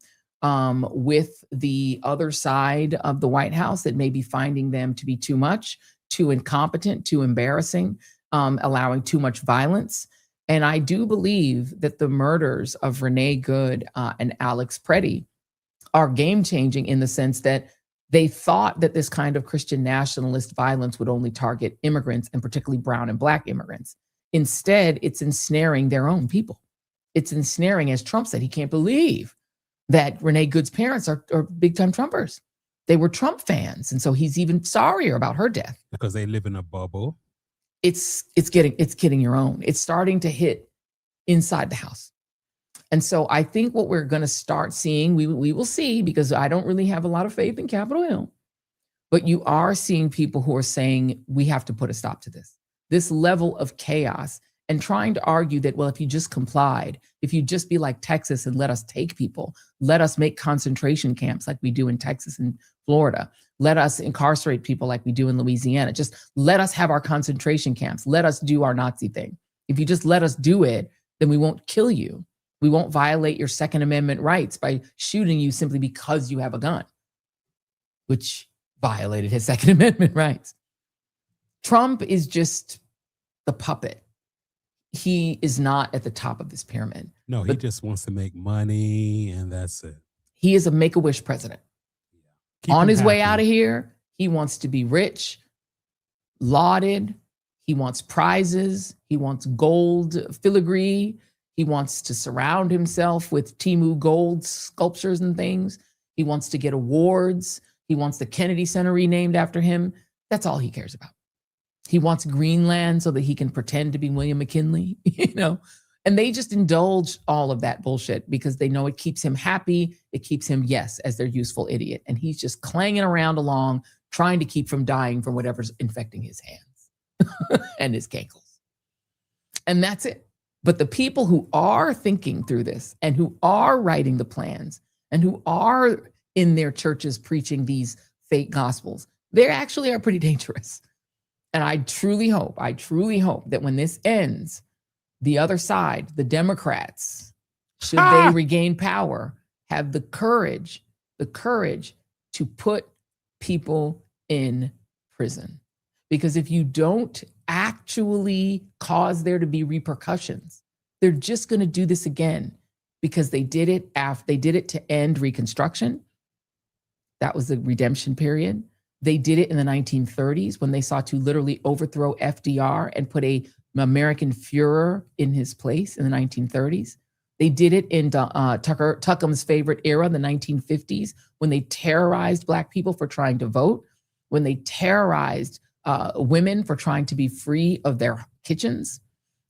with the other side of the White House that may be finding them to be too much, too incompetent, too embarrassing, allowing too much violence. And I do believe that the murders of Renee Good and Alex Preddy are game-changing in the sense that they thought that this kind of Christian nationalist violence would only target immigrants, and particularly brown and black immigrants. Instead, it's ensnaring their own people. It's ensnaring, as Trump said, he can't believe that Renee Good's parents are big-time Trumpers. They were Trump fans, and so he's even sorrier about her death. Because they live in a bubble. It's getting your own. It's starting to hit inside the house. And so I think what we're going to start seeing, we will see, because I don't really have a lot of faith in Capitol Hill, but you are seeing people who are saying we have to put a stop to this level of chaos, and trying to argue that, well, if you just complied, if you just be like Texas and let us take people, let us make concentration camps like we do in Texas and Florida, let us incarcerate people like we do in Louisiana, just let us have our concentration camps, let us do our Nazi thing. If you just let us do it, then we won't kill you. We won't violate your Second Amendment rights by shooting you simply because you have a gun, which violated his Second Amendment rights. Trump is just the puppet. he is not at the top of this pyramid. No, he just wants to make money and that's it. He is a Make-A-Wish president. On his way out of here, he wants to be rich, lauded. He wants prizes. He wants gold filigree. He wants to surround himself with Timu gold sculptures and things. He wants to get awards. He wants the Kennedy Center renamed after him. That's all he cares about. He wants Greenland so that he can pretend to be William McKinley, you know? And they just indulge all of that bullshit because they know it keeps him happy. It keeps him, yes, as their useful idiot. And he's just clanging around along, trying to keep from dying from whatever's infecting his hands and his cankles. And that's it. But the people who are thinking through this and who are writing the plans and who are in their churches preaching these fake gospels, they actually are pretty dangerous. And I truly hope that when this ends, the other side, the Democrats, should they regain power, have the courage to put people in prison. Because if you don't actually cause there to be repercussions, they're just going to do this again because they did it to end Reconstruction. That was the redemption period. They did it in the 1930s when they sought to literally overthrow FDR and put an American Führer in his place in the 1930s. They did it in Tucker's favorite era, the 1950s, when they terrorized Black people for trying to vote, when they terrorized women for trying to be free of their kitchens.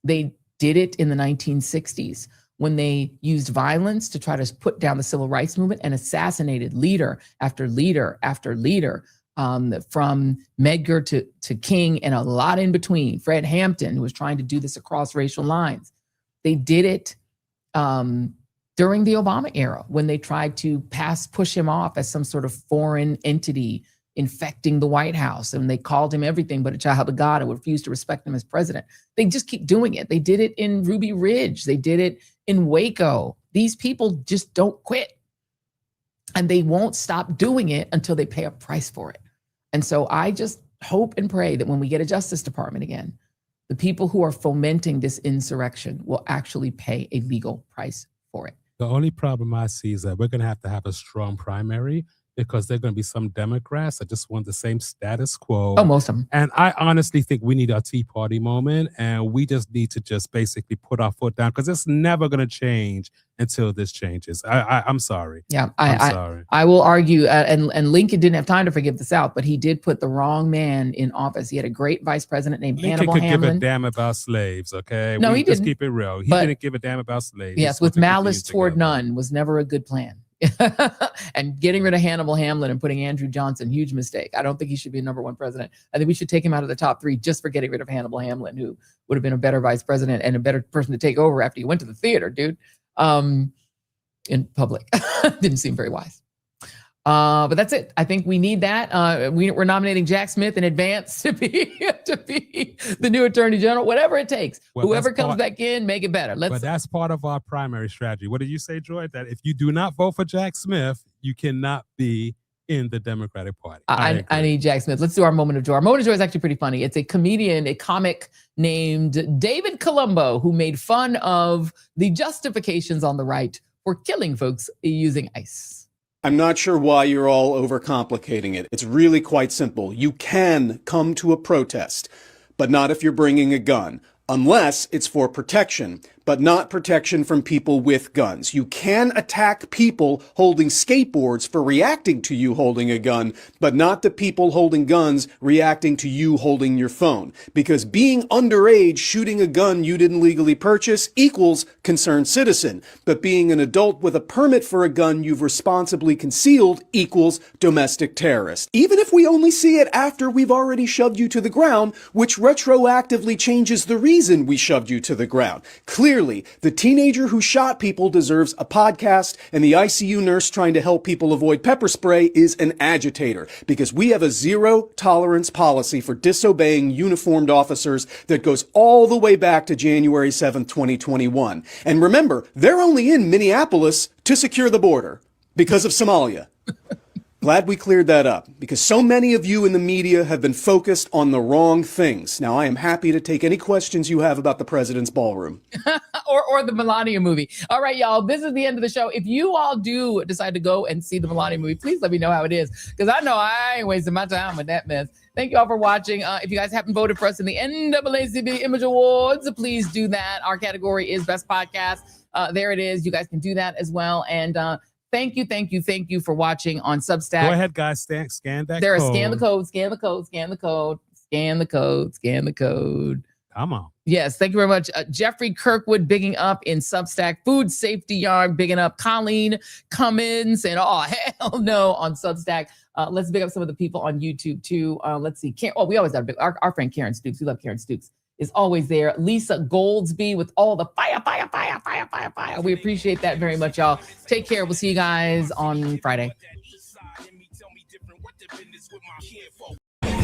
They did it in the 1960s when they used violence to try to put down the civil rights movement and assassinated leader after leader after leader, from Medgar to King and a lot in between. Fred Hampton, who was trying to do this across racial lines. They did it during the Obama era when they tried to push him off as some sort of foreign entity infecting the White House. And they called him everything but a child of God and refused to respect him as president. They just keep doing it. They did it in Ruby Ridge. They did it in Waco. These people just don't quit. And they won't stop doing it until they pay a price for it. And so I just hope and pray that when we get a Justice Department again, the people who are fomenting this insurrection will actually pay a legal price for it. The only problem I see is that we're going to have a strong primary because there are going to be some Democrats that just want the same status quo. Oh, most of them. And I honestly think we need a Tea Party moment, and we just need to just basically put our foot down because it's never going to change until this changes. I'm sorry. Yeah, I'm sorry. I will argue, and Lincoln didn't have time to forgive the South, but he did put the wrong man in office. He had a great vice president named Hannibal Hamlin. Lincoln could give a damn about slaves, okay? No, he didn't. Just keep it real. He didn't give a damn about slaves. Yes, with malice toward none was never a good plan. And getting rid of Hannibal Hamlin and putting Andrew Johnson, huge mistake. I don't think he should be number one president. I think we should take him out of the top three just for getting rid of Hannibal Hamlin, who would have been a better vice president and a better person to take over after he went to the theater, dude. In public. Didn't seem very wise. But that's it. I think we need that. We're nominating Jack Smith in advance to be the new attorney general, whatever it takes. Well, whoever comes back in, make it better. But that's part of our primary strategy. What did you say, Joy? That if you do not vote for Jack Smith, you cannot be in the Democratic Party. I need Jack Smith. Let's do our moment of joy. Our moment of joy is actually pretty funny. It's a comic named David Colombo, who made fun of the justifications on the right for killing folks using ice. I'm not sure why you're all overcomplicating it. It's really quite simple. You can come to a protest, but not if you're bringing a gun, unless it's for protection, but not protection from people with guns. You can attack people holding skateboards for reacting to you holding a gun, but not the people holding guns reacting to you holding your phone. Because being underage shooting a gun you didn't legally purchase equals concerned citizen. But being an adult with a permit for a gun you've responsibly concealed equals domestic terrorist. Even if we only see it after we've already shoved you to the ground, which retroactively changes the reason we shoved you to the ground. Clearly, the teenager who shot people deserves a podcast, and the ICU nurse trying to help people avoid pepper spray is an agitator, because we have a zero-tolerance policy for disobeying uniformed officers that goes all the way back to January 7th, 2021. And remember, they're only in Minneapolis to secure the border because of Somalia. Glad we cleared that up, because so many of you in the media have been focused on the wrong things. Now, I am happy to take any questions you have about the president's ballroom. or the Melania movie. All right, y'all, this is the end of the show. If you all do decide to go and see the Melania movie, please let me know how it is, because I know I ain't wasting my time with that mess. Thank you all for watching. If you guys haven't voted for us in the NAACP Image Awards, please do that. Our category is Best Podcast. There it is. You guys can do that as well. And thank you for watching on Substack. Go ahead, guys. Scan that there code. Scan the code, scan the code, scan the code, scan the code, scan the code. Come on. Yes, thank you very much. Jeffrey Kirkwood bigging up in Substack. Food Safety Yard bigging up. Colleen Cummins and oh, hell no on Substack. Let's big up some of the people on YouTube too. Let's see. We always got our friend Karen Stooks. We love Karen Stooks. Is always there. Lisa Goldsby with all the fire. We appreciate that very much, y'all. Take care. We'll see you guys on Friday.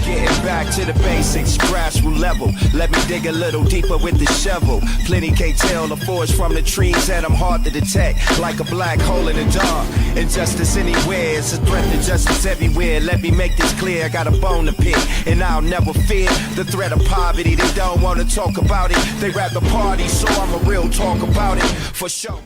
Getting back to the basics, grassroots level. Let me dig a little deeper with the shovel. Plenty can't tell the forest from the trees, and I'm hard to detect, like a black hole in the dark. Injustice anywhere, it's a threat to justice everywhere. Let me make this clear, I got a bone to pick, and I'll never fear the threat of poverty. They don't want to talk about it, they rather party, so I'm a real talk about it, for sure.